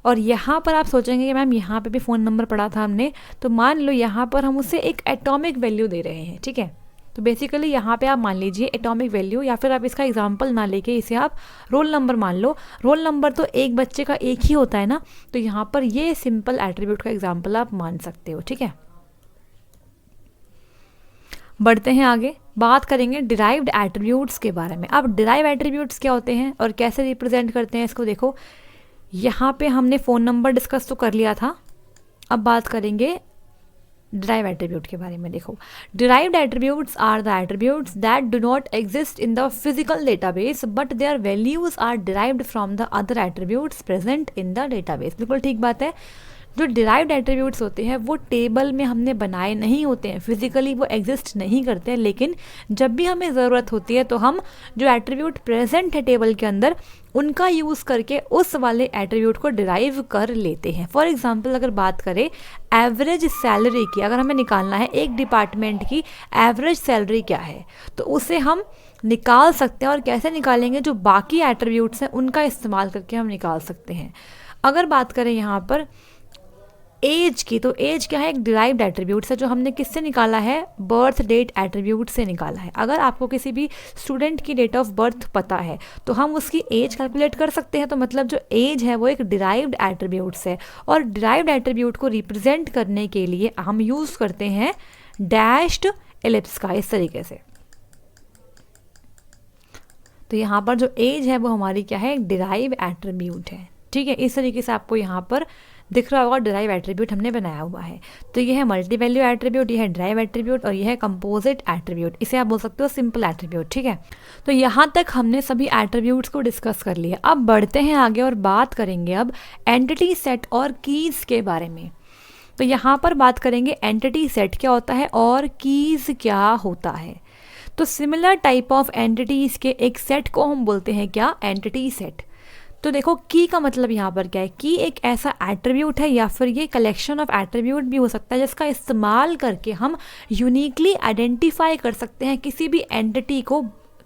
और यहाँ पर आप सोचेंगे कि मैम यहाँ पे भी फ़ोन नंबर पढ़ा था हमने, तो मान लो यहाँ पर हम उसे एक एटॉमिक वैल्यू दे रहे हैं, ठीक है। तो बेसिकली यहाँ पे आप मान लीजिए एटॉमिक वैल्यू, या फिर आप इसका एग्जांपल ना लेके इसे आप रोल नंबर मान लो। रोल नंबर तो एक बच्चे का एक ही होता है ना, तो यहाँ पर ये सिंपल एट्रीब्यूट का एग्जाम्पल आप मान सकते हो, ठीक है। बढ़ते हैं आगे, बात करेंगे डिराइव्ड एट्रीब्यूट्स के बारे में। अब डिराइव एट्रीब्यूट्स क्या होते हैं और कैसे रिप्रेजेंट करते हैं इसको देखो। यहाँ पे हमने फ़ोन नंबर डिस्कस तो कर लिया था, अब बात करेंगे डिराइव एट्रीब्यूट के बारे में। देखो derived attributes are the attributes that do not exist in the physical database but their values are derived from the other attributes present in the database. बिल्कुल ठीक बात है, जो डिराइव्ड एट्रीब्यूट्स होते हैं वो टेबल में हमने बनाए नहीं होते हैं, फिजिकली वो एग्जिस्ट नहीं करते हैं, लेकिन जब भी हमें ज़रूरत होती है तो हम जो एट्रीब्यूट प्रेजेंट है टेबल के अंदर उनका यूज़ करके उस वाले एट्रीब्यूट को डिराइव कर लेते हैं। फॉर एग्जांपल अगर बात करें एवरेज सैलरी की, अगर हमें निकालना है एक डिपार्टमेंट की एवरेज सैलरी क्या है, तो उसे हम निकाल सकते हैं। और कैसे निकालेंगे, जो बाकी एट्रीब्यूट्स हैं उनका इस्तेमाल करके हम निकाल सकते हैं। अगर बात करें यहाँ पर एज की, तो एज क्या है, एक डिराइव्ड एट्रीब्यूट है जो हमने किससे निकाला है, बर्थ डेट एट्रीब्यूट से निकाला है। अगर आपको किसी भी स्टूडेंट की डेट ऑफ बर्थ पता है तो हम उसकी एज कैलकुलेट कर सकते हैं। तो मतलब जो एज है वो एक डिराइव्ड एट्रीब्यूट्स है, और डिराइव्ड एट्रीब्यूट को रिप्रेजेंट करने के लिए हम यूज़ करते हैं डैश्ड एलिप्स का, इस तरीके से। तो यहाँ पर जो एज है वो हमारी क्या है, एक डिराइव एट्रीब्यूट है, ठीक है। इस तरीके से आपको यहाँ पर दिख रहा होगा डिराइव एट्रीब्यूट हमने बनाया हुआ है। तो ये है मल्टी वैल्यू एट्रीब्यूट, ये है डिराइव एट्रीब्यूट, और ये है कंपोजिट एट्रीब्यूट। इसे आप बोल सकते हो सिंपल एट्रीब्यूट, ठीक है। तो यहाँ तक हमने सभी एट्रीब्यूट्स को डिस्कस कर लिया। अब बढ़ते हैं आगे और बात करेंगे अब एंटिटी सेट और कीज़ के बारे में। तो यहाँ पर बात करेंगे एंटिटी सेट क्या होता है और कीज़ क्या होता है। तो सिमिलर टाइप ऑफ एंटिटीज़ के एक सेट को हम बोलते हैं क्या, एंटिटी सेट। तो देखो की का मतलब यहाँ पर क्या है, की एक ऐसा एट्रीब्यूट है या फिर ये कलेक्शन ऑफ एट्रीब्यूट भी हो सकता है जिसका इस्तेमाल करके हम यूनिकली आइडेंटिफाई कर सकते हैं किसी भी एंटिटी को,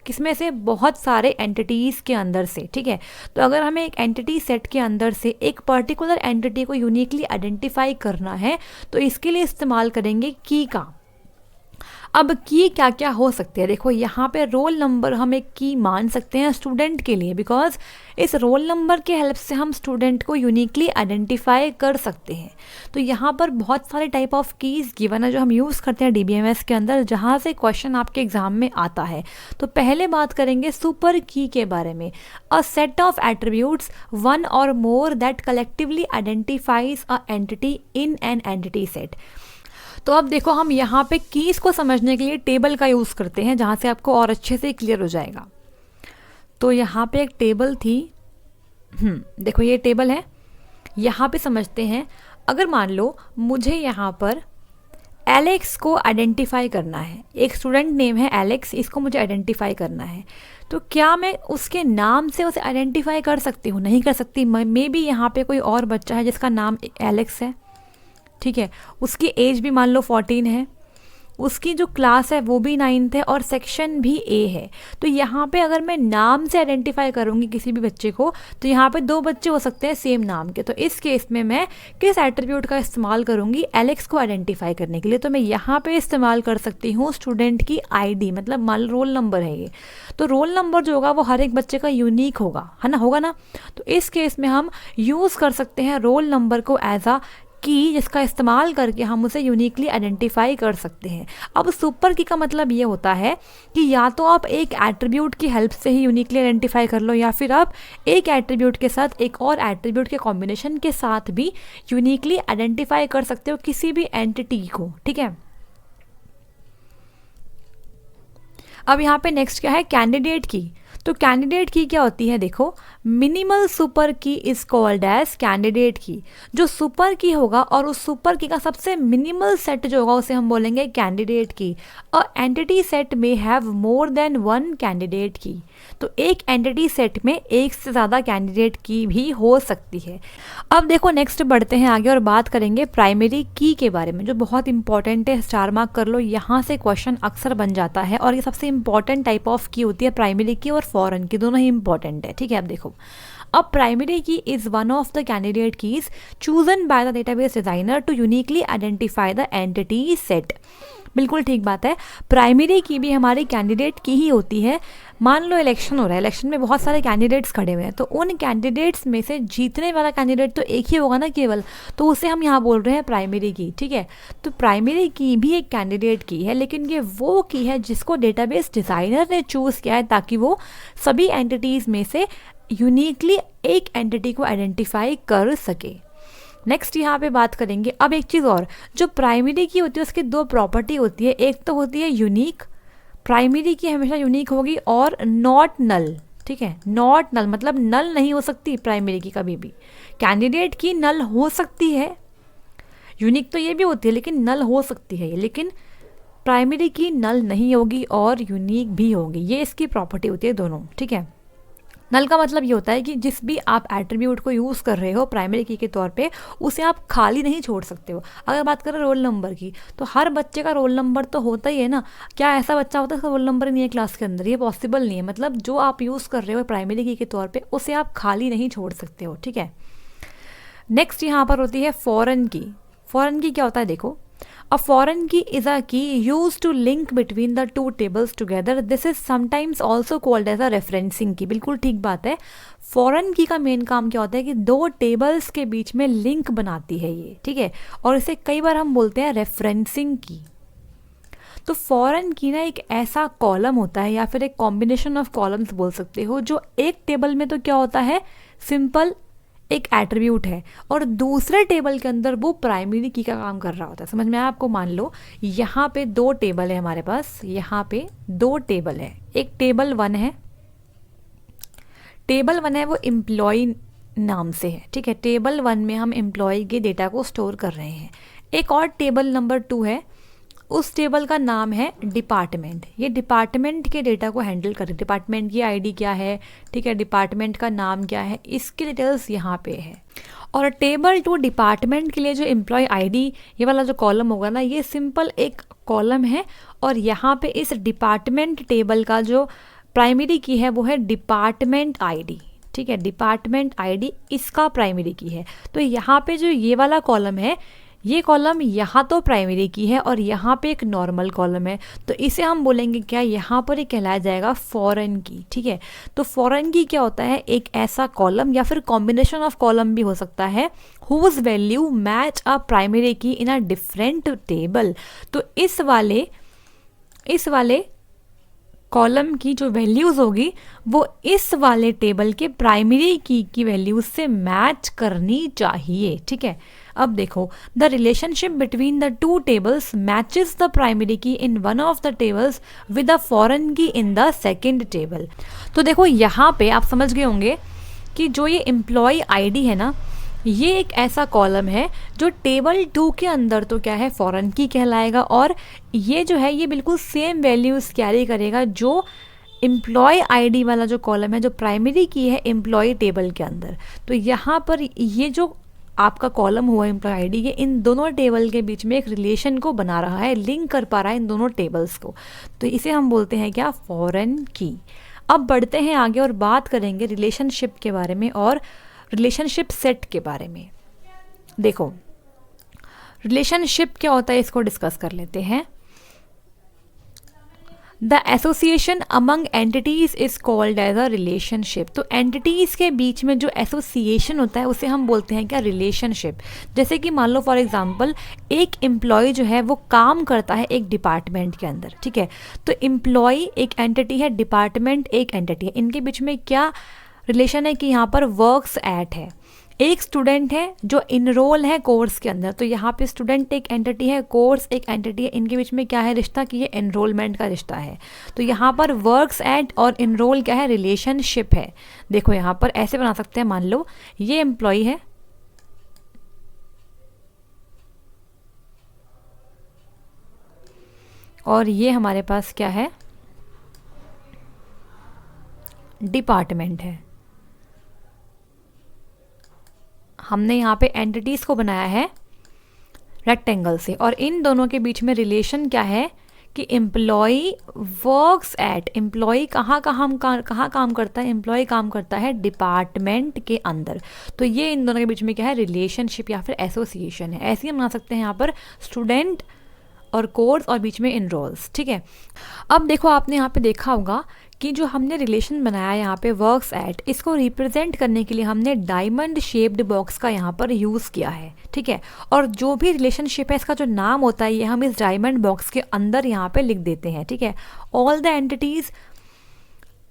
किसमें से, बहुत सारे एंटिटीज़ के अंदर से, ठीक है। तो अगर हमें एक एंटिटी सेट के अंदर से एक पर्टिकुलर एंटिटी को यूनिकली आइडेंटिफाई करना है तो इसके लिए इस्तेमाल करेंगे की का। अब की क्या क्या हो सकते हैं, देखो यहाँ पे रोल नंबर हम एक की मान सकते हैं स्टूडेंट के लिए, बिकॉज इस रोल नंबर के हेल्प से हम स्टूडेंट को यूनिकली आइडेंटिफाई कर सकते हैं। तो यहाँ पर बहुत सारे टाइप ऑफ कीज़ गिवन है जो हम यूज़ करते हैं DBMS के अंदर, जहाँ से क्वेश्चन आपके एग्जाम में आता है। तो पहले बात करेंगे सुपर की के बारे में। A set of attributes one और more that collectively identifies a entity in an entity set. तो अब देखो हम यहाँ पे कीज़ को समझने के लिए टेबल का यूज़ करते हैं, जहाँ से आपको और अच्छे से क्लियर हो जाएगा। तो यहाँ पे एक टेबल थी, देखो ये टेबल है, यहाँ पे समझते हैं अगर मान लो मुझे यहाँ पर एलेक्स को आइडेंटिफाई करना है, एक स्टूडेंट नेम है एलेक्स, इसको मुझे आइडेंटिफाई करना है, तो क्या मैं उसके नाम से उसे आइडेंटिफाई कर सकती हूँ? नहीं कर सकती। मे बी यहाँ पे कोई और बच्चा है जिसका नाम एलेक्स है, ठीक है, उसकी एज भी मान लो 14 है, उसकी जो क्लास है वो भी 9th है और सेक्शन भी ए है। तो यहाँ पे अगर मैं नाम से आइडेंटिफाई करूँगी किसी भी बच्चे को, तो यहाँ पे 2 बच्चे हो सकते हैं सेम नाम के। तो इस केस में मैं किस एट्रीब्यूट का इस्तेमाल करूँगी एलेक्स को आइडेंटिफाई करने के लिए? तो मैं यहाँ पे इस्तेमाल कर सकती हूँ स्टूडेंट की आईडी, मतलब मान लो रोल नंबर है ये, तो रोल नंबर जो होगा वो हर एक बच्चे का यूनिक होगा, है ना, होगा ना। तो इस केस में हम यूज़ कर सकते हैं रोल नंबर को एज अ की, जिसका इस्तेमाल करके हम उसे यूनिकली आइडेंटिफाई कर सकते हैं। अब सुपर की का मतलब ये होता है कि या तो आप एक एट्रीब्यूट की हेल्प से ही यूनिकली आइडेंटिफाई कर लो, या फिर आप एक एट्रीब्यूट के साथ एक और एट्रीब्यूट के कॉम्बिनेशन के साथ भी यूनिकली आइडेंटिफाई कर सकते हो किसी भी एंटिटी को, ठीक है। अब यहाँ पे नेक्स्ट क्या है, कैंडिडेट की। तो कैंडिडेट की क्या होती है, देखो, मिनिमल सुपर की इज कॉल्ड एज कैंडिडेट की। जो सुपर की होगा और उस सुपर की का सबसे मिनिमल सेट जो होगा उसे हम बोलेंगे कैंडिडेट की। अ एंटिटी सेट में हैव मोर देन 1 कैंडिडेट की। तो एक एंटिटी सेट में एक से ज़्यादा कैंडिडेट की भी हो सकती है। अब देखो नेक्स्ट बढ़ते हैं आगे और बात करेंगे प्राइमरी की के बारे में, जो बहुत इंपॉर्टेंट है, स्टार मार्क कर लो, यहाँ से क्वेश्चन अक्सर बन जाता है। और ये सबसे इंपॉर्टेंट टाइप ऑफ की होती है, प्राइमरी की और फॉरेन की, दोनों ही इंपॉर्टेंट है, ठीक है। अब देखो, अब primary key is one of the candidate keys chosen by the database designer to uniquely identify the entity set. बिल्कुल ठीक बात है, प्राइमरी की भी हमारी कैंडिडेट की ही होती है। मान लो इलेक्शन हो रहा है, इलेक्शन में बहुत सारे कैंडिडेट्स खड़े हुए हैं, तो उन कैंडिडेट्स में से जीतने वाला कैंडिडेट तो एक ही होगा ना केवल, तो उसे हम यहाँ बोल रहे हैं प्राइमरी की, ठीक है। तो प्राइमरी की भी एक कैंडिडेट की है, लेकिन ये वो की है जिसको डेटाबेस डिज़ाइनर ने चूज़ किया है ताकि वो सभी एंटिटीज़ में से यूनिकली एक एंटिटी को आइडेंटिफाई कर सके। नेक्स्ट यहाँ पे बात करेंगे अब एक चीज़ और, जो प्राइमरी की होती है उसकी 2 प्रॉपर्टी होती है। एक तो होती है यूनिक, प्राइमरी की हमेशा यूनिक होगी, और नॉट नल, ठीक है। नॉट नल मतलब नल नहीं हो सकती प्राइमरी की कभी भी। कैंडिडेट की नल हो सकती है, यूनिक तो ये भी होती है लेकिन नल हो सकती है, लेकिन प्राइमरी की नल नहीं होगी और यूनिक भी होगी। ये इसकी प्रॉपर्टी होती है दोनों, ठीक है। नल का मतलब ये होता है कि जिस भी आप एट्रीब्यूट को यूज़ कर रहे हो प्राइमरी की के तौर पे, उसे आप खाली नहीं छोड़ सकते हो। अगर बात करें रोल नंबर की, तो हर बच्चे का रोल नंबर तो होता ही है ना। क्या ऐसा बच्चा होता है उसका रोल नंबर नहीं है क्लास के अंदर? ये पॉसिबल नहीं है। मतलब जो आप यूज़ कर रहे हो प्राइमरी की के तौर पर, उसे आप खाली नहीं छोड़ सकते हो, ठीक है। नेक्स्ट यहाँ पर होती है फॉरेन की। फॉरेन की क्या होता है, देखो, A foreign key is a key used to link between the two tables together. This is sometimes also called as a referencing key. बिल्कुल ठीक बात है। फॉरेन की का मेन काम क्या होता है कि 2 टेबल्स के बीच में लिंक बनाती है ये, ठीक है। और इसे कई बार हम बोलते हैं रेफरेंसिंग की। तो फॉरेन की ना एक ऐसा कॉलम होता है या फिर एक कॉम्बिनेशन ऑफ कॉलम्स बोल सकते हो, जो एक टेबल में तो क्या होता है, सिंपल एक एट्रीब्यूट है, और दूसरे टेबल के अंदर वो प्राइमरी की का काम कर रहा होता है। समझ में आया आपको? मान लो यहाँ पे 2 टेबल है हमारे पास, यहाँ पे 2 टेबल है। एक टेबल 1 है, टेबल 1 है वो एम्प्लॉय नाम से है, ठीक है। टेबल 1 में हम एम्प्लॉय के डेटा को स्टोर कर रहे हैं। एक और टेबल नंबर 2 है, उस टेबल का नाम है डिपार्टमेंट। ये डिपार्टमेंट के डेटा को हैंडल कर, डिपार्टमेंट की आईडी क्या है, ठीक है, डिपार्टमेंट का नाम क्या है, इसकी डिटेल्स यहाँ पे है। और टेबल 2 डिपार्टमेंट के लिए जो एम्प्लॉय आईडी ये वाला जो कॉलम होगा ना, ये सिंपल एक कॉलम है, और यहाँ पे इस डिपार्टमेंट टेबल का जो प्राइमरी की है वो है डिपार्टमेंट आईडी, ठीक है। डिपार्टमेंट आईडी इसका प्राइमरी की है। तो यहाँ पे जो ये वाला कॉलम है, ये कॉलम यहाँ तो प्राइमरी की है और यहाँ पे एक नॉर्मल कॉलम है, तो इसे हम बोलेंगे क्या, यहाँ पर एक कहलाया जाएगा फॉरेन की, ठीक है। तो फॉरेन की क्या होता है, एक ऐसा कॉलम या फिर कॉम्बिनेशन ऑफ कॉलम भी हो सकता है, whose value match a primary key in a different table. तो इस वाले कॉलम की जो वैल्यूज़ होगी वो इस वाले टेबल के प्राइमरी की वैल्यूज से मैच करनी चाहिए, ठीक है। अब देखो, the relationship between the 2 tables matches the primary key in one of the tables with the foreign key in the second table. तो देखो यहाँ पे आप समझ गए होंगे कि जो ये एम्प्लॉय आईडी है ना, ये एक ऐसा कॉलम है जो टेबल 2 के अंदर तो क्या है फॉरेन की कहलाएगा, और ये जो है ये बिल्कुल सेम वैल्यूज़ कैरी करेगा जो एम्प्लॉय आईडी वाला जो कॉलम है, जो प्राइमरी की है एम्प्लॉय टेबल के अंदर। तो यहाँ पर ये जो आपका कॉलम हुआ एम्प्लॉय आईडी, ये इन दोनों टेबल के बीच में एक रिलेशन को बना रहा है, लिंक कर पा रहा है इन दोनों टेबल्स को। तो इसे हम बोलते हैं क्या, फॉरेन की। अब बढ़ते हैं आगे और बात करेंगे रिलेशनशिप के बारे में और रिलेशनशिप सेट के बारे में। देखो रिलेशनशिप क्या होता है इसको डिस्कस कर लेते हैं। The association among entities is called as a relationship. तो एंटिटीज के बीच में जो एसोसिएशन होता है उसे हम बोलते हैं क्या, रिलेशनशिप। जैसे कि मान लो फॉर एग्जांपल एक एम्प्लॉय जो है वो काम करता है एक डिपार्टमेंट के अंदर, ठीक है। तो एम्प्लॉय एक एंटिटी है, डिपार्टमेंट एक एंटिटी है, इनके बीच में क्या रिलेशन है कि यहाँ पर वर्क्स एट है। एक स्टूडेंट है जो इनरोल है कोर्स के अंदर, तो यहाँ पे स्टूडेंट एक एंटिटी है, कोर्स एक एंटिटी है, इनके बीच में क्या है रिश्ता कि ये एनरोलमेंट का रिश्ता है। तो यहाँ पर वर्क्स एट और इनरोल क्या है, रिलेशनशिप है। देखो यहाँ पर ऐसे बना सकते हैं, मान लो ये एम्प्लॉय है और ये हमारे पास क्या है, डिपार्टमेंट है। हमने यहाँ पे एंटिटीज को बनाया है रेक्टेंगल से, और इन दोनों के बीच में रिलेशन क्या है कि एम्प्लॉय वर्क्स एट, एम्प्लॉय कहाँ काम करता है, एम्प्लॉय काम करता है डिपार्टमेंट के अंदर। तो ये इन दोनों के बीच में क्या है, रिलेशनशिप या फिर एसोसिएशन है। ऐसे ही हम बना सकते हैं यहाँ पर स्टूडेंट और कोर्स और बीच में इनरोल्स, ठीक है। अब देखो आपने यहाँ पे देखा होगा कि जो हमने रिलेशन बनाया यहाँ पे वर्क्स एट, इसको रिप्रेजेंट करने के लिए हमने डायमंड शेप्ड बॉक्स का यहाँ पर यूज़ किया है, ठीक है। और जो भी रिलेशनशिप है इसका जो नाम होता है ये हम इस डायमंड बॉक्स के अंदर यहाँ पे लिख देते हैं, ठीक है। All the entities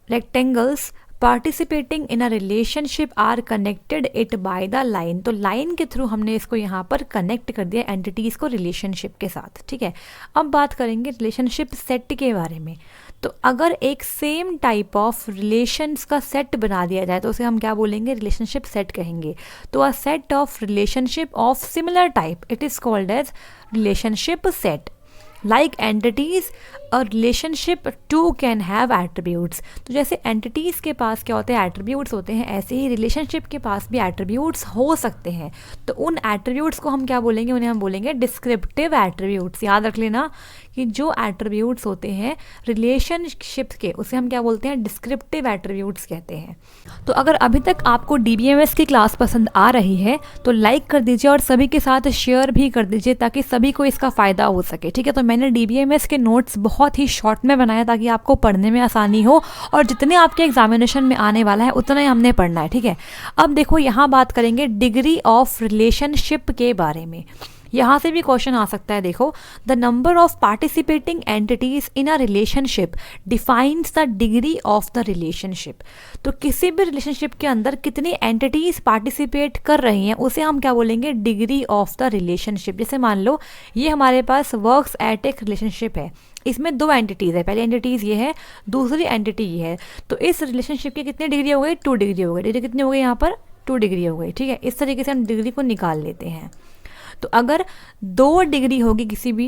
rectangles participating in a relationship are connected it by the line. तो लाइन के थ्रू हमने इसको यहाँ पर कनेक्ट कर दिया एंटिटीज़ को रिलेशनशिप के साथ, ठीक है। अब बात करेंगे रिलेशनशिप सेट के बारे में। तो अगर एक सेम टाइप ऑफ रिलेशंस का सेट बना दिया जाए तो उसे हम क्या बोलेंगे, रिलेशनशिप सेट कहेंगे। तो a set of relationship of similar type it is called as relationship set. Like entities a relationship too can have attributes. तो जैसे एंटिटीज़ के पास क्या होते हैं, एट्रीब्यूट्स होते हैं, ऐसे ही रिलेशनशिप के पास भी एट्रीब्यूट्स हो सकते हैं। तो उन एट्रीब्यूट्स को हम क्या बोलेंगे, उन्हें हम बोलेंगे डिस्क्रिप्टिव एट्रीब्यूट्स। याद रख लेना कि जो एट्रीब्यूट्स होते हैं रिलेशनशिप के उसे हम क्या बोलते हैं, डिस्क्रिप्टिव एट्रीब्यूट्स कहते हैं। तो अगर अभी तक आपको DBMS की क्लास पसंद आ रही है तो लाइक कर दीजिए और सभी के साथ शेयर भी कर दीजिए ताकि सभी को इसका फ़ायदा हो सके, ठीक है। तो मैंने DBMS के नोट्स बहुत ही शॉर्ट में बनाया ताकि आपको पढ़ने में आसानी हो, और जितने आपके एग्जामिनेशन में आने वाला है उतना ही हमने पढ़ना है, ठीक है। अब देखो यहाँ बात करेंगे डिग्री ऑफ रिलेशनशिप के बारे में। यहाँ से भी क्वेश्चन आ सकता है। देखो the number of participating entities in a relationship defines the degree of the relationship. तो किसी भी रिलेशनशिप के अंदर कितनी एंटिटीज पार्टिसिपेट कर रही हैं उसे हम क्या बोलेंगे, डिग्री ऑफ द रिलेशनशिप। जैसे मान लो ये हमारे पास वर्क्स एट एक रिलेशनशिप है, इसमें दो एंटिटीज़ है, पहली एंटिटीज़ ये है, दूसरी एंटिटी ये है। तो इस रिलेशनशिप की कितनी डिग्री हो गई, 2 डिग्री हो गई। डिग्री कितनी हो गई यहाँ पर, 2 डिग्री हो गई, ठीक है। इस तरीके से हम डिग्री को निकाल लेते हैं। तो अगर 2 डिग्री होगी किसी भी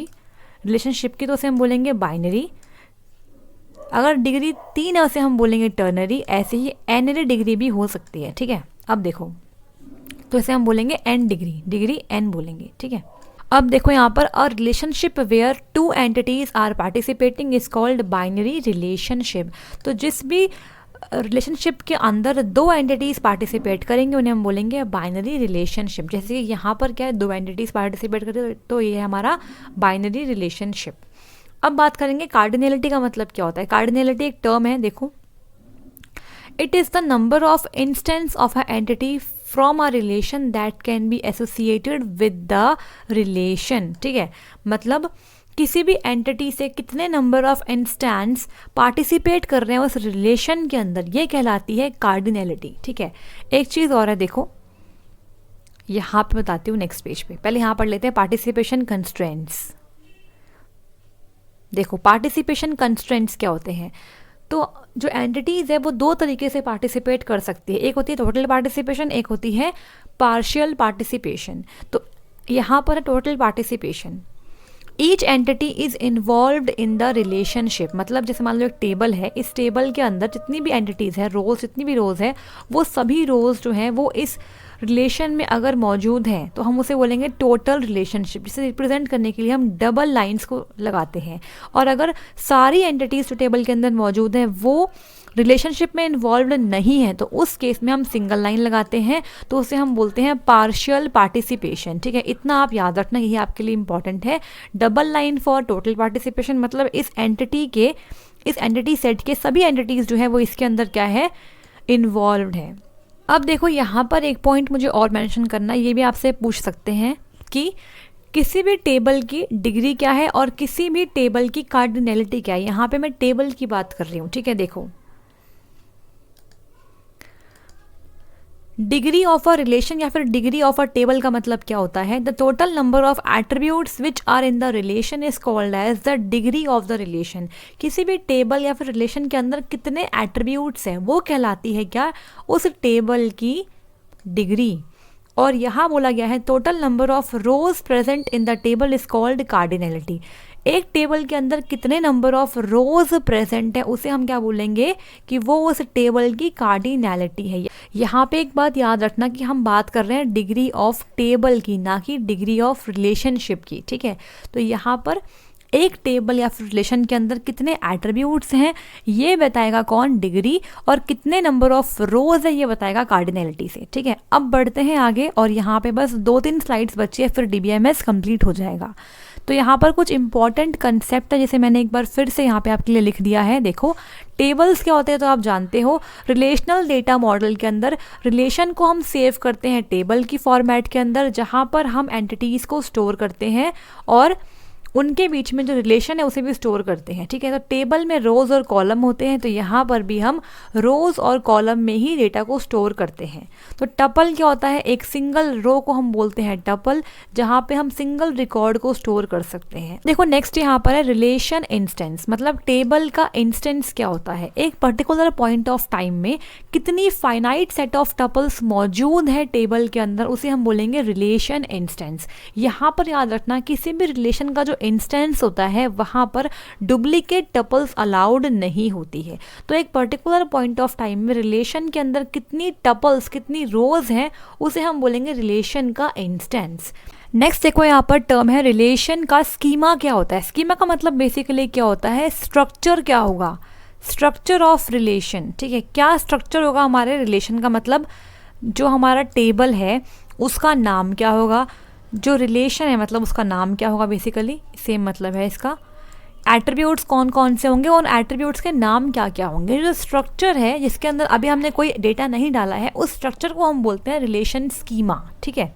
रिलेशनशिप की तो उसे हम बोलेंगे बाइनरी। अगर डिग्री 3 है उसे हम बोलेंगे टर्नरी। ऐसे ही एनरी डिग्री भी हो सकती है, ठीक है। अब देखो तो इसे हम बोलेंगे एन डिग्री, डिग्री एन बोलेंगे, ठीक है। अब देखो यहाँ पर a relationship where 2 entities are participating is called binary relationship. तो जिस भी रिलेशनशिप के अंदर 2 एंटिटीज़ पार्टिसिपेट करेंगे उन्हें हम बोलेंगे बाइनरी रिलेशनशिप। जैसे कि यहाँ पर क्या है, 2 एंटिटीज़ पार्टिसिपेट करते तो ये है हमारा बाइनरी रिलेशनशिप। अब बात करेंगे कार्डिनलिटी का मतलब क्या होता है। कार्डिनलिटी एक टर्म है, देखो it is the number of instance of a entity from a relation that can be associated with the relation, ठीक है। मतलब किसी भी एंटिटी से कितने नंबर ऑफ इंस्टेंस पार्टिसिपेट कर रहे हैं उस रिलेशन के अंदर, ये कहलाती है कार्डिनलिटी, ठीक है। एक चीज़ और है, देखो यहाँ पे बताती हूँ नेक्स्ट पेज पे। पहले यहाँ पढ़ लेते हैं पार्टिसिपेशन कंस्ट्रेंट्स। देखो पार्टिसिपेशन कंस्ट्रेंट्स क्या होते हैं। तो जो एंटिटीज़ है वो दो तरीके से पार्टिसिपेट कर सकती है, एक होती है टोटल पार्टिसिपेशन, एक होती है पार्शियल पार्टिसिपेशन। तो यहाँ पर है total participation. Each entity is involved in the relationship, मतलब जैसे मान लो एक टेबल है, इस टेबल के अंदर जितनी भी एंटिटीज़ है, रोज जितनी भी रोज है, वो सभी रोज जो हैं वो इस रिलेशन में अगर मौजूद हैं तो हम उसे बोलेंगे टोटल रिलेशनशिप, जिसे रिप्रेजेंट करने के लिए हम डबल लाइंस को लगाते हैं। और अगर सारी एंटिटीज़ जो टेबल के अंदर मौजूद हैं वो रिलेशनशिप में इन्वॉल्व नहीं है तो उस केस में हम सिंगल लाइन लगाते हैं, तो उसे हम बोलते हैं पार्शियल पार्टिसिपेशन। ठीक है, इतना आप याद रखना, यही आपके लिए इंपॉर्टेंट है। Double line for total participation मतलब इस एंटिटी सेट के सभी एंटिटीज़ जो है वो इसके अंदर क्या है, इन्वॉल्व है। अब देखो यहाँ पर एक पॉइंट मुझे और मेंशन करना, ये भी आपसे पूछ सकते हैं कि किसी भी टेबल की डिग्री क्या है और किसी भी टेबल की कार्डिनैलिटी क्या है। यहाँ पे मैं टेबल की बात कर रही हूँ। ठीक है, देखो डिग्री ऑफ अ रिलेशन या फिर डिग्री ऑफ अ टेबल का मतलब क्या होता है, the total number of attributes which are in the relation is called as the degree of the relation. किसी भी टेबल या फिर रिलेशन के अंदर कितने एट्रीब्यूट्स हैं वो कहलाती है क्या, उस टेबल की डिग्री। और यहाँ बोला गया है total number of rose present in the table is called cardinality. एक टेबल के अंदर कितने नंबर ऑफ रोज प्रेजेंट है उसे हम क्या बोलेंगे कि वो उस टेबल की कार्डिनैलिटी है। यहाँ पे एक बात याद रखना कि हम बात कर रहे हैं डिग्री ऑफ टेबल की, ना कि डिग्री ऑफ रिलेशनशिप की। ठीक है, तो यहाँ पर एक टेबल या फिर रिलेशन के अंदर कितने एट्रीब्यूट्स हैं ये बताएगा कौन, डिग्री, और कितने नंबर ऑफ रोज है ये बताएगा कार्डिनैलिटी से। ठीक है, अब बढ़ते हैं आगे और यहाँ पे बस 2-3 स्लाइड्स बची है, फिर DBMS कंप्लीट हो जाएगा। तो यहाँ पर कुछ इंपॉर्टेंट कंसेप्ट है जिसे मैंने एक बार फिर से यहाँ पे आपके लिए लिख दिया है। देखो टेबल्स क्या होते हैं तो आप जानते हो, रिलेशनल डेटा मॉडल के अंदर रिलेशन को हम सेव करते हैं टेबल की फॉर्मेट के अंदर, जहाँ पर हम एंटिटीज़ को स्टोर करते हैं और उनके बीच में जो रिलेशन है उसे भी स्टोर करते हैं। ठीक है, तो टेबल में रोज़ और कॉलम होते हैं, तो यहाँ पर भी हम रोज़ और कॉलम में ही डेटा को स्टोर करते हैं। तो टपल क्या होता है, एक सिंगल रो को हम बोलते हैं टपल, जहाँ पे हम सिंगल रिकॉर्ड को स्टोर कर सकते हैं। देखो नेक्स्ट यहाँ पर है रिलेशन इंस्टेंस, मतलब टेबल का इंस्टेंस क्या होता है, एक पर्टिकुलर पॉइंट ऑफ टाइम में कितनी फाइनाइट सेट ऑफ टपल्स मौजूद है टेबल के अंदर, उसे हम बोलेंगे रिलेशन इंस्टेंस। यहाँ पर याद रखना किसी भी रिलेशन का जो इंस्टेंस होता है वहाँ पर डुप्लीकेट टपल्स अलाउड नहीं होती है। तो एक पर्टिकुलर पॉइंट ऑफ टाइम में रिलेशन के अंदर कितनी टपल्स, कितनी रोज हैं, उसे हम बोलेंगे रिलेशन का इंस्टेंस। नेक्स्ट देखो यहाँ पर टर्म है रिलेशन का स्कीमा। क्या होता है, स्कीमा का मतलब बेसिकली क्या होता है, स्ट्रक्चर क्या होगा, स्ट्रक्चर ऑफ रिलेशन। ठीक है, क्या स्ट्रक्चर होगा हमारे रिलेशन का, मतलब जो हमारा टेबल है उसका नाम क्या होगा, जो रिलेशन है मतलब उसका नाम क्या होगा, बेसिकली सेम मतलब है इसका। एट्रीब्यूट्स कौन कौन से होंगे और एट्रीब्यूट्स के नाम क्या क्या होंगे। जो स्ट्रक्चर है जिसके अंदर अभी हमने कोई डेटा नहीं डाला है उस स्ट्रक्चर को हम बोलते हैं रिलेशन स्कीमा। ठीक है,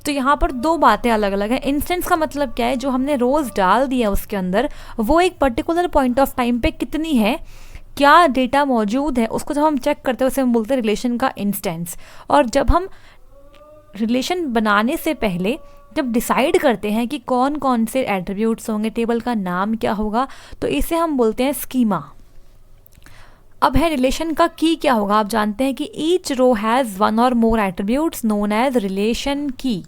तो यहाँ पर दो बातें अलग अलग हैं। इंस्टेंस का मतलब क्या है, जो हमने रोज़ डाल दिया उसके अंदर वो एक पर्टिकुलर पॉइंट ऑफ टाइम पे कितनी है, क्या डेटा मौजूद है, उसको जब हम चेक करते हैं उसे हम बोलते हैं रिलेशन का इंस्टेंस। और जब हम रिलेशन बनाने से पहले जब डिसाइड करते हैं कि कौन कौन से एट्रीब्यूट्स होंगे, टेबल का नाम क्या होगा, तो इसे हम बोलते हैं स्कीमा। अब है रिलेशन का की क्या होगा, आप जानते हैं कि ईच रो हैज़ वन और मोर एट्रीब्यूट्स नोन एज रिलेशन की।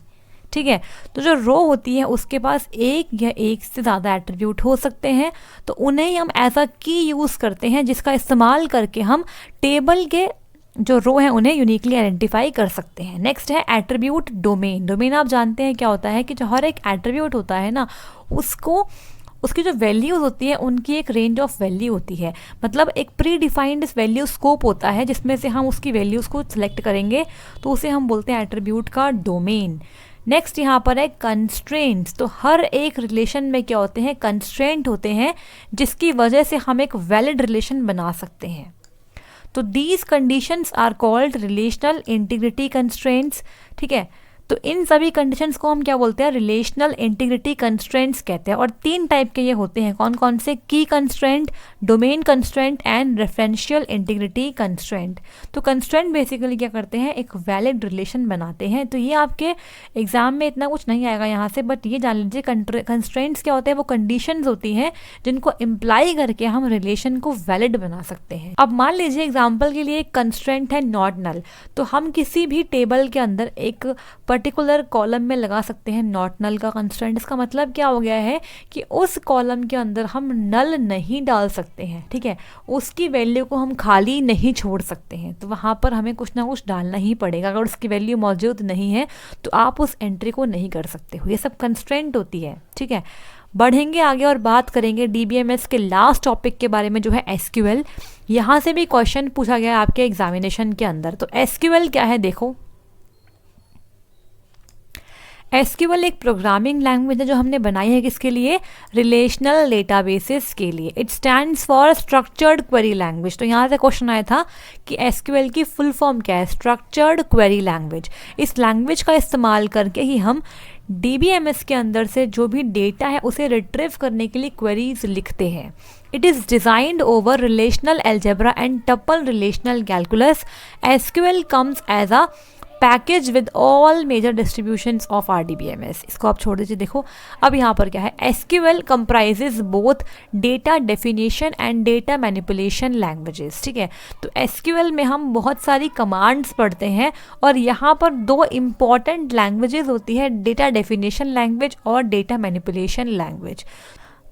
ठीक है, तो जो रो होती है उसके पास एक या एक से ज़्यादा एट्रीब्यूट हो सकते हैं, तो उन्हें हम एज अ की यूज़ करते हैं, जिसका इस्तेमाल करके हम टेबल के जो रो हैं उन्हें यूनिकली आइडेंटिफाई कर सकते हैं। नेक्स्ट है एट्रीब्यूट डोमेन। डोमेन आप जानते हैं क्या होता है कि जो हर एक एट्रीब्यूट होता है ना, उसको उसकी जो वैल्यूज़ होती है उनकी एक रेंज ऑफ वैल्यू होती है, मतलब एक प्री डिफाइंड वैल्यू स्कोप होता है जिसमें से हम उसकी वैल्यूज़ को सिलेक्ट करेंगे, तो उसे हम बोलते हैं एट्रीब्यूट का डोमेन। नेक्स्ट यहाँ पर है कंस्ट्रेंट्स। तो हर एक रिलेशन में क्या होते हैं, कंस्ट्रेंट होते हैं, जिसकी वजह से हम एक वैलिड रिलेशन बना सकते हैं। तो these conditions are called relational integrity constraints. ठीक है, तो इन सभी कंडीशंस को हम क्या बोलते हैं, रिलेशनल इंटीग्रिटी कंस्ट्रेंट्स कहते हैं। और 3 टाइप के ये होते हैं, कौन कौन से, की constraint, domain constraint and referential integrity constraint. तो कंस्ट्रेंट बेसिकली क्या करते हैं, एक वैलिड रिलेशन बनाते हैं। तो ये आपके एग्जाम में इतना कुछ नहीं आएगा यहाँ से, बट ये जान लीजिए कंस्ट्रेंट्स क्या होते हैं, वो कंडीशंस होती हैं जिनको इम्प्लाई करके हम रिलेशन को वैलिड बना सकते हैं। अब मान लीजिए एग्जाम्पल के लिए एक कंस्ट्रेंट है नॉट नल, तो हम किसी भी टेबल के अंदर एक पर्टिकुलर कॉलम में लगा सकते हैं नॉट नल का कंस्ट्रेंट। इसका मतलब क्या हो गया है कि उस कॉलम के अंदर हम नल नहीं डाल सकते हैं, ठीक है, उसकी वैल्यू को हम खाली नहीं छोड़ सकते हैं। तो वहाँ पर हमें कुछ ना कुछ डालना ही पड़ेगा। अगर उसकी वैल्यू मौजूद नहीं है तो आप उस एंट्री को नहीं कर सकते हो। ये सब कंस्ट्रेंट होती है, ठीक है। बढ़ेंगे आगे और बात करेंगे डीबीएमएस के लास्ट टॉपिक के बारे में, जो है एसक्यूएल। यहाँ से भी क्वेश्चन पूछा गया है आपके एग्जामिनेशन के अंदर। तो एसक्यूएल क्या है, देखो एसक्यूएल एक प्रोग्रामिंग लैंग्वेज है जो हमने बनाई है किसके लिए, रिलेशनल डेटाबेसेस के लिए। It stands for structured query language. तो यहाँ से क्वेश्चन आया था कि एसक्यूएल की फुल फॉर्म क्या है, स्ट्रक्चर्ड क्वेरी लैंग्वेज। इस लैंग्वेज का इस्तेमाल करके ही हम डीबीएमएस के अंदर से जो भी डेटा है उसे रिट्रीव करने के लिए क्वेरीज लिखते हैं। It is designed over relational algebra and tuple relational calculus. SQL comes as a package with all major distributions of RDBMS। इसको आप छोड़ दीजिए। देखो अब यहाँ पर क्या है, SQL comprises both data definition and data manipulation languages, ठीक है। तो एसक्यूएल में हम बहुत सारी कमांड्स पढ़ते हैं और यहाँ पर 2 इम्पॉर्टेंट लैंग्वेजेस होती है, डेटा डेफिनेशन लैंग्वेज और डेटा मैनिपुलेशन लैंग्वेज।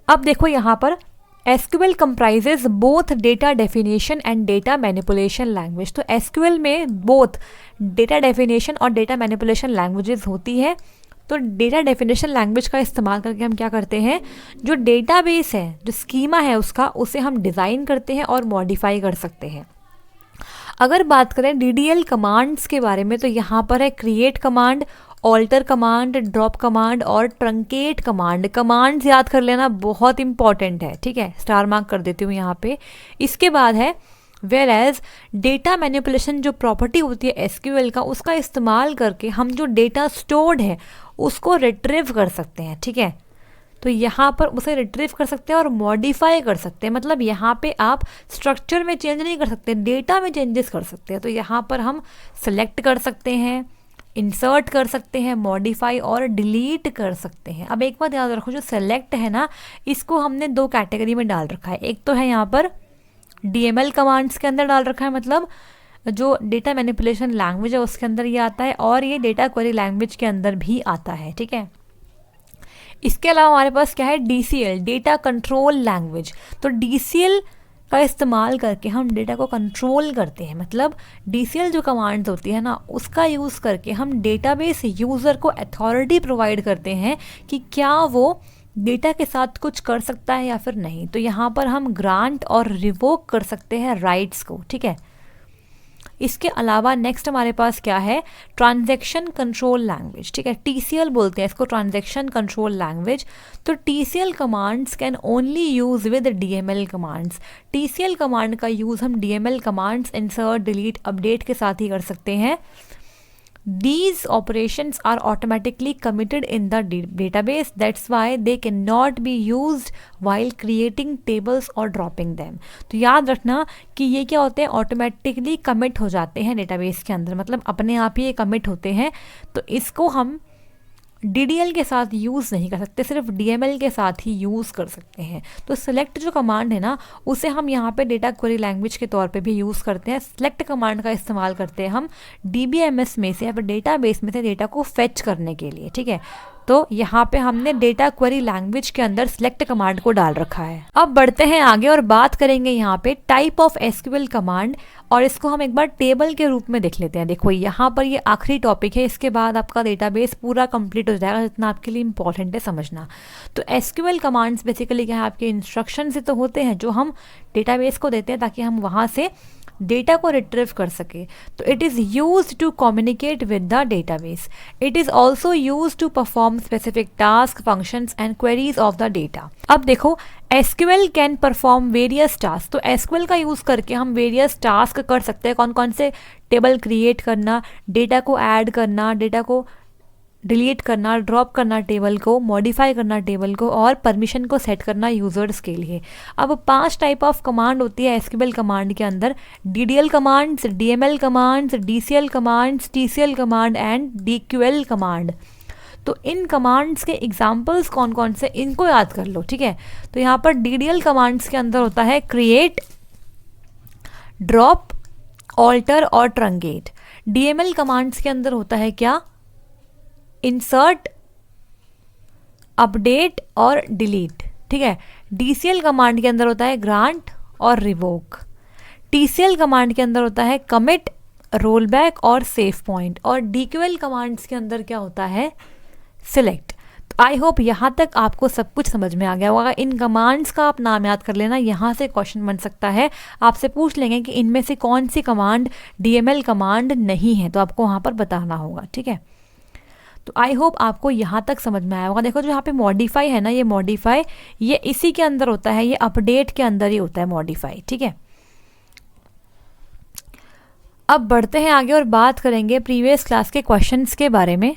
अब देखो यहाँ पर SQL comprises both data definition and data manipulation language। तो SQL में both data definition और data manipulation languages होती है। तो data definition language का इस्तेमाल करके हम क्या करते हैं, जो database है, जो स्कीमा है उसका, उसे हम डिज़ाइन करते हैं और मॉडिफाई कर सकते हैं। अगर बात करें DDL कमांड्स के बारे में, तो यहाँ पर है create command, alter command, drop command और ट्रंकेट कमांड। कमांड्स याद कर लेना बहुत इंपॉर्टेंट है, ठीक है, स्टार मार्क कर देती हूँ यहाँ पे। इसके बाद है वेयर एज डेटा मैनिपुलेशन, जो प्रॉपर्टी होती है एसक्यूएल का, उसका इस्तेमाल करके हम जो डेटा स्टोर्ड है उसको रिट्रीव कर सकते हैं, ठीक है। तो यहाँ पर उसे रिट्रीव कर सकते हैं और मॉडिफाई कर सकते हैं। मतलब यहाँ पे आप स्ट्रक्चर में चेंज नहीं कर सकते, डेटा में चेंजेस कर सकते हैं। तो यहाँ पर हम सेलेक्ट कर सकते हैं, इंसर्ट कर सकते हैं, मॉडिफाई और डिलीट कर सकते हैं। अब एक बात याद रखो, जो सेलेक्ट है ना, इसको हमने 2 कैटेगरी में डाल रखा है। एक तो है यहाँ पर DML कमांड्स के अंदर डाल रखा है, मतलब जो डेटा मैनिपुलेशन लैंग्वेज है उसके अंदर ये आता है, और ये डेटा क्वेरी लैंग्वेज के अंदर भी आता है, ठीक है। इसके अलावा हमारे पास क्या है, DCL, डेटा कंट्रोल लैंग्वेज। तो DCL का इस्तेमाल करके हम डेटा को कंट्रोल करते हैं। मतलब DCL जो कमांड्स होती है ना, उसका यूज़ करके हम डेटाबेस यूज़र को अथॉरिटी प्रोवाइड करते हैं कि क्या वो डेटा के साथ कुछ कर सकता है या फिर नहीं। तो यहाँ पर हम ग्रांट और रिवोक कर सकते हैं राइट्स को, ठीक है। इसके अलावा नेक्स्ट हमारे पास क्या है, ट्रांजैक्शन कंट्रोल लैंग्वेज, ठीक है, TCL बोलते हैं इसको, ट्रांजैक्शन कंट्रोल लैंग्वेज। तो TCL commands can only use with DML commands. TCL command का यूज़ हम DML commands insert, delete, update के साथ ही कर सकते हैं। These operations are automatically committed in the database. That's why they cannot be used while creating tables or dropping them. तो याद रखना कि ये क्या होते हैं, ऑटोमेटिकली कमिट हो जाते हैं डेटाबेस के अंदर, मतलब अपने आप ही ये कमिट होते हैं। तो इसको हम DDL के साथ यूज़ नहीं कर सकते, सिर्फ DML के साथ ही यूज़ कर सकते हैं। तो सेलेक्ट जो कमांड है ना, उसे हम यहाँ पे डेटा क्वेरी लैंग्वेज के तौर पे भी यूज़ करते हैं। सेलेक्ट कमांड का इस्तेमाल करते हैं हम DBMS में से या फिर डेटाबेस में से डेटा को फेच करने के लिए, ठीक है। तो यहाँ पे हमने डेटा क्वेरी लैंग्वेज के अंदर सेलेक्ट कमांड को डाल रखा है। अब बढ़ते हैं आगे और बात करेंगे यहाँ पे टाइप ऑफ SQL कमांड, और इसको हम एक बार टेबल के रूप में देख लेते हैं। देखो यहाँ पर ये आखिरी टॉपिक है, इसके बाद आपका डेटाबेस पूरा कंप्लीट हो जाएगा, जितना आपके लिए इंपॉर्टेंट है समझना। तो SQL कमांड्स बेसिकली क्या है, आपके इंस्ट्रक्शन से तो होते हैं जो हम डेटाबेस को देते हैं ताकि हम वहाँ से डेटा को रिट्रीव कर सके। तो it is use to communicate with the database. It is also use to perform specific task, functions and queries of the data. अब देखो SQL can perform various task. तो SQL का यूज़ करके हम वेरियस टास्क कर सकते हैं। कौन कौन से, टेबल क्रिएट करना, डेटा को ऐड करना, डेटा को डिलीट करना, ड्रॉप करना टेबल को, मॉडिफाई करना टेबल को, और परमिशन को सेट करना यूजर्स के लिए। अब 5 टाइप ऑफ कमांड होती है एसक्यूएल कमांड के अंदर, DDL commands, DML commands, DCL commands, TCL command and DQL command. तो इन कमांड्स के एग्जाम्पल्स कौन कौन से, इनको याद कर लो, ठीक है। तो यहाँ पर DDL कमांड्स के अंदर होता है क्रिएट, ड्रॉप, ऑल्टर और ट्रंकेट। DML कमांड्स के अंदर होता है क्या, इंसर्ट, अपडेट और डिलीट, ठीक है। DCL कमांड के अंदर होता है ग्रांट और रिवोक। TCL कमांड के अंदर होता है कमिट, रोल बैक और सेव पॉइंट। और DQL कमांड्स के अंदर क्या होता है, सिलेक्ट। तो आई होप यहाँ तक आपको सब कुछ समझ में आ गया होगा। इन कमांड्स का आप नाम याद कर लेना, यहाँ से क्वेश्चन बन सकता है, आपसे पूछ लेंगे कि इनमें से कौन सी कमांड DML कमांड नहीं है, तो आपको वहाँ पर बताना होगा, ठीक है। तो आई होप आपको यहाँ तक समझ में आया होगा। देखो जो यहाँ पे मॉडिफाई है ना, ये मॉडिफाई ये इसी के अंदर होता है, ये अपडेट के अंदर ही होता है मॉडिफाई, ठीक है। अब बढ़ते हैं आगे और बात करेंगे प्रीवियस क्लास के क्वेश्चंस के बारे में।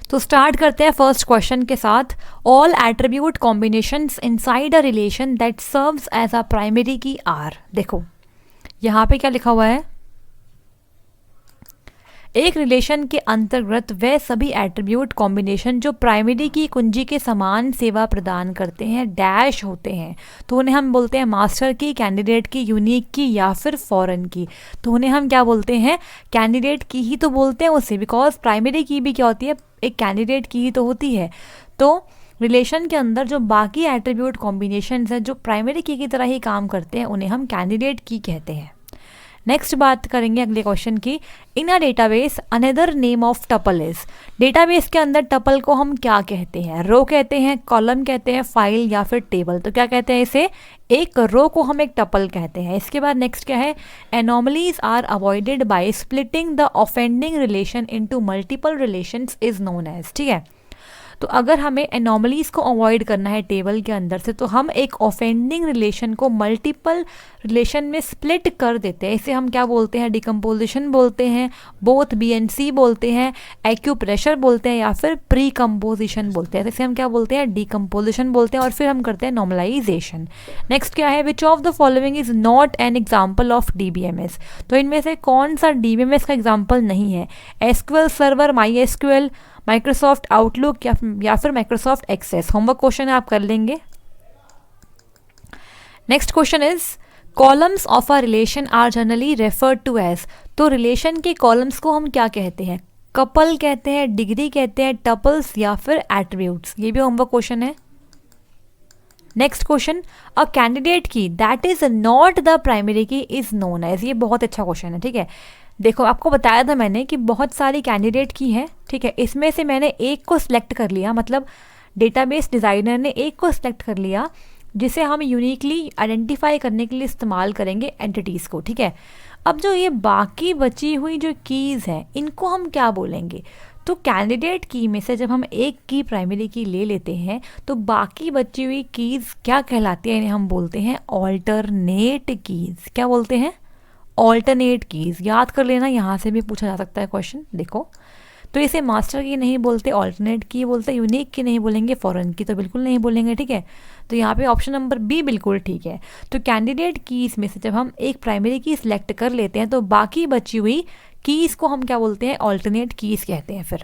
तो स्टार्ट करते हैं फर्स्ट क्वेश्चन के साथ। All attribute combinations inside a relation that serves as a primary key are. देखो यहाँ पे क्या लिखा हुआ है, एक रिलेशन के अंतर्गत वह सभी एट्रीब्यूट कॉम्बिनेशन जो प्राइमरी की कुंजी के समान सेवा प्रदान करते हैं डैश होते हैं, तो उन्हें हम बोलते हैं मास्टर की, कैंडिडेट की, यूनिक की या फिर फॉरेन की। तो उन्हें हम क्या बोलते हैं, कैंडिडेट की ही तो बोलते हैं उसे, बिकॉज प्राइमरी की भी क्या होती है, एक कैंडिडेट की ही तो होती है। तो रिलेशन के अंदर जो बाकी एट्रीब्यूट कॉम्बिनेशंस हैं जो प्राइमरी की तरह ही काम करते हैं, उन्हें हम कैंडिडेट की कहते हैं। नेक्स्ट बात करेंगे अगले क्वेश्चन की। In a database another name of tuple is. Database के अंदर टपल को हम क्या कहते हैं, रो कहते हैं, कॉलम कहते हैं, फाइल या फिर टेबल। तो क्या कहते हैं इसे, एक रो को हम एक टपल कहते हैं। इसके बाद नेक्स्ट क्या है, anomalies are avoided by splitting the offending relation into multiple relations is known as, ठीक है। तो अगर हमें एनोमलीज को अवॉइड करना है टेबल के अंदर से, तो हम एक ऑफेंडिंग रिलेशन को मल्टीपल रिलेशन में स्प्लिट कर देते हैं। इसे हम क्या बोलते हैं, डिकम्पोजिशन बोलते हैं, बोथ BNC बोलते हैं, एक्यूप्रेशर बोलते हैं या फिर प्री कंपोजिशन बोलते हैं। इसे हम क्या बोलते हैं, डिकम्पोजिशन बोलते हैं। और फिर हम करते हैं नॉर्मलाइजेशन। नेक्स्ट क्या है, which of the following is not an example of DBMS। तो इनमें से कौन सा DBMS का एग्जाम्पल नहीं है, SQL server, MySQL, Microsoft Outlook या फिर माइक्रोसॉफ्ट एक्सेस। होमवर्क क्वेश्चन आप कर लेंगे। Next question is columns of a relation are generally referred to as. तो रिलेशन के कॉलम्स को हम क्या कहते हैं, कपल कहते हैं, डिग्री कहते हैं, टपल्स या फिर एट्रीब्यूट्स। ये भी होमवर्क क्वेश्चन है। नेक्स्ट क्वेश्चन, अ कैंडिडेट की that is not the primary key is known as. ये बहुत अच्छा क्वेश्चन है, ठीक है। देखो आपको बताया था मैंने कि बहुत सारी कैंडिडेट की है, ठीक है। इसमें से मैंने एक को सिलेक्ट कर लिया, मतलब डेटाबेस डिज़ाइनर ने एक को सिलेक्ट कर लिया जिसे हम यूनिकली आइडेंटिफाई करने के लिए इस्तेमाल करेंगे एंटिटीज़ को, ठीक है। अब जो ये बाकी बची हुई जो कीज़ हैं इनको हम क्या बोलेंगे, तो कैंडिडेट की में से जब हम एक की प्राइमरी की ले लेते हैं तो बाकी बची हुई कीज़ क्या कहलाती है, इन्हें हम बोलते हैं ऑल्टरनेट कीज़। क्या बोलते हैं, ऑल्टरनेट कीज़। याद कर लेना, यहाँ से भी पूछा जा सकता है क्वेश्चन। देखो तो इसे मास्टर की नहीं बोलते, ऑल्टरनेट की बोलते, यूनिक की नहीं बोलेंगे, फॉरेन की तो बिल्कुल नहीं बोलेंगे, ठीक है। तो यहाँ पे ऑप्शन नंबर बी बिल्कुल ठीक है। तो कैंडिडेट कीज़ में से जब हम एक प्राइमरी की सिलेक्ट कर लेते हैं तो बाकी बची हुई कीज़ को हम क्या बोलते हैं, ऑल्टरनेट कीज़ कहते हैं। फिर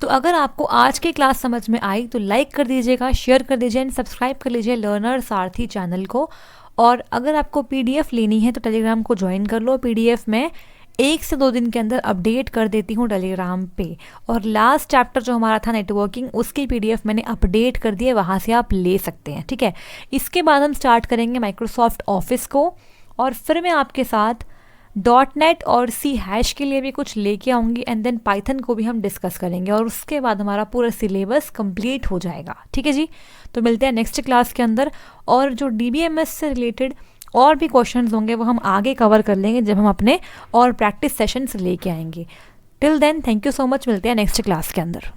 तो अगर आपको आज की क्लास समझ में आई तो लाइक कर दीजिएगा, शेयर कर दीजिए एंड सब्सक्राइब कर लीजिए लर्नर सारथी चैनल को। और अगर आपको PDF लेनी है तो टेलीग्राम को ज्वाइन कर लो। PDF में 1 से 2 दिन के अंदर अपडेट कर देती हूँ टेलीग्राम पे। और लास्ट चैप्टर जो हमारा था नेटवर्किंग, उसकी PDF मैंने अपडेट कर दी है, वहाँ से आप ले सकते हैं, ठीक है। इसके बाद हम स्टार्ट करेंगे माइक्रोसॉफ्ट ऑफिस को, और फिर मैं आपके साथ .NET और C# के लिए भी कुछ लेके आऊँगी एंड देन पाइथन को भी हम डिस्कस करेंगे, और उसके बाद हमारा पूरा सिलेबस कंप्लीट हो जाएगा, ठीक है जी। तो मिलते हैं नेक्स्ट क्लास के अंदर, और जो DBMS से रिलेटेड और भी क्वेश्चंस होंगे वो हम आगे कवर कर लेंगे जब हम अपने और प्रैक्टिस सेशंस लेके आएंगे। Till then thank you so much, मिलते हैं नेक्स्ट क्लास के अंदर।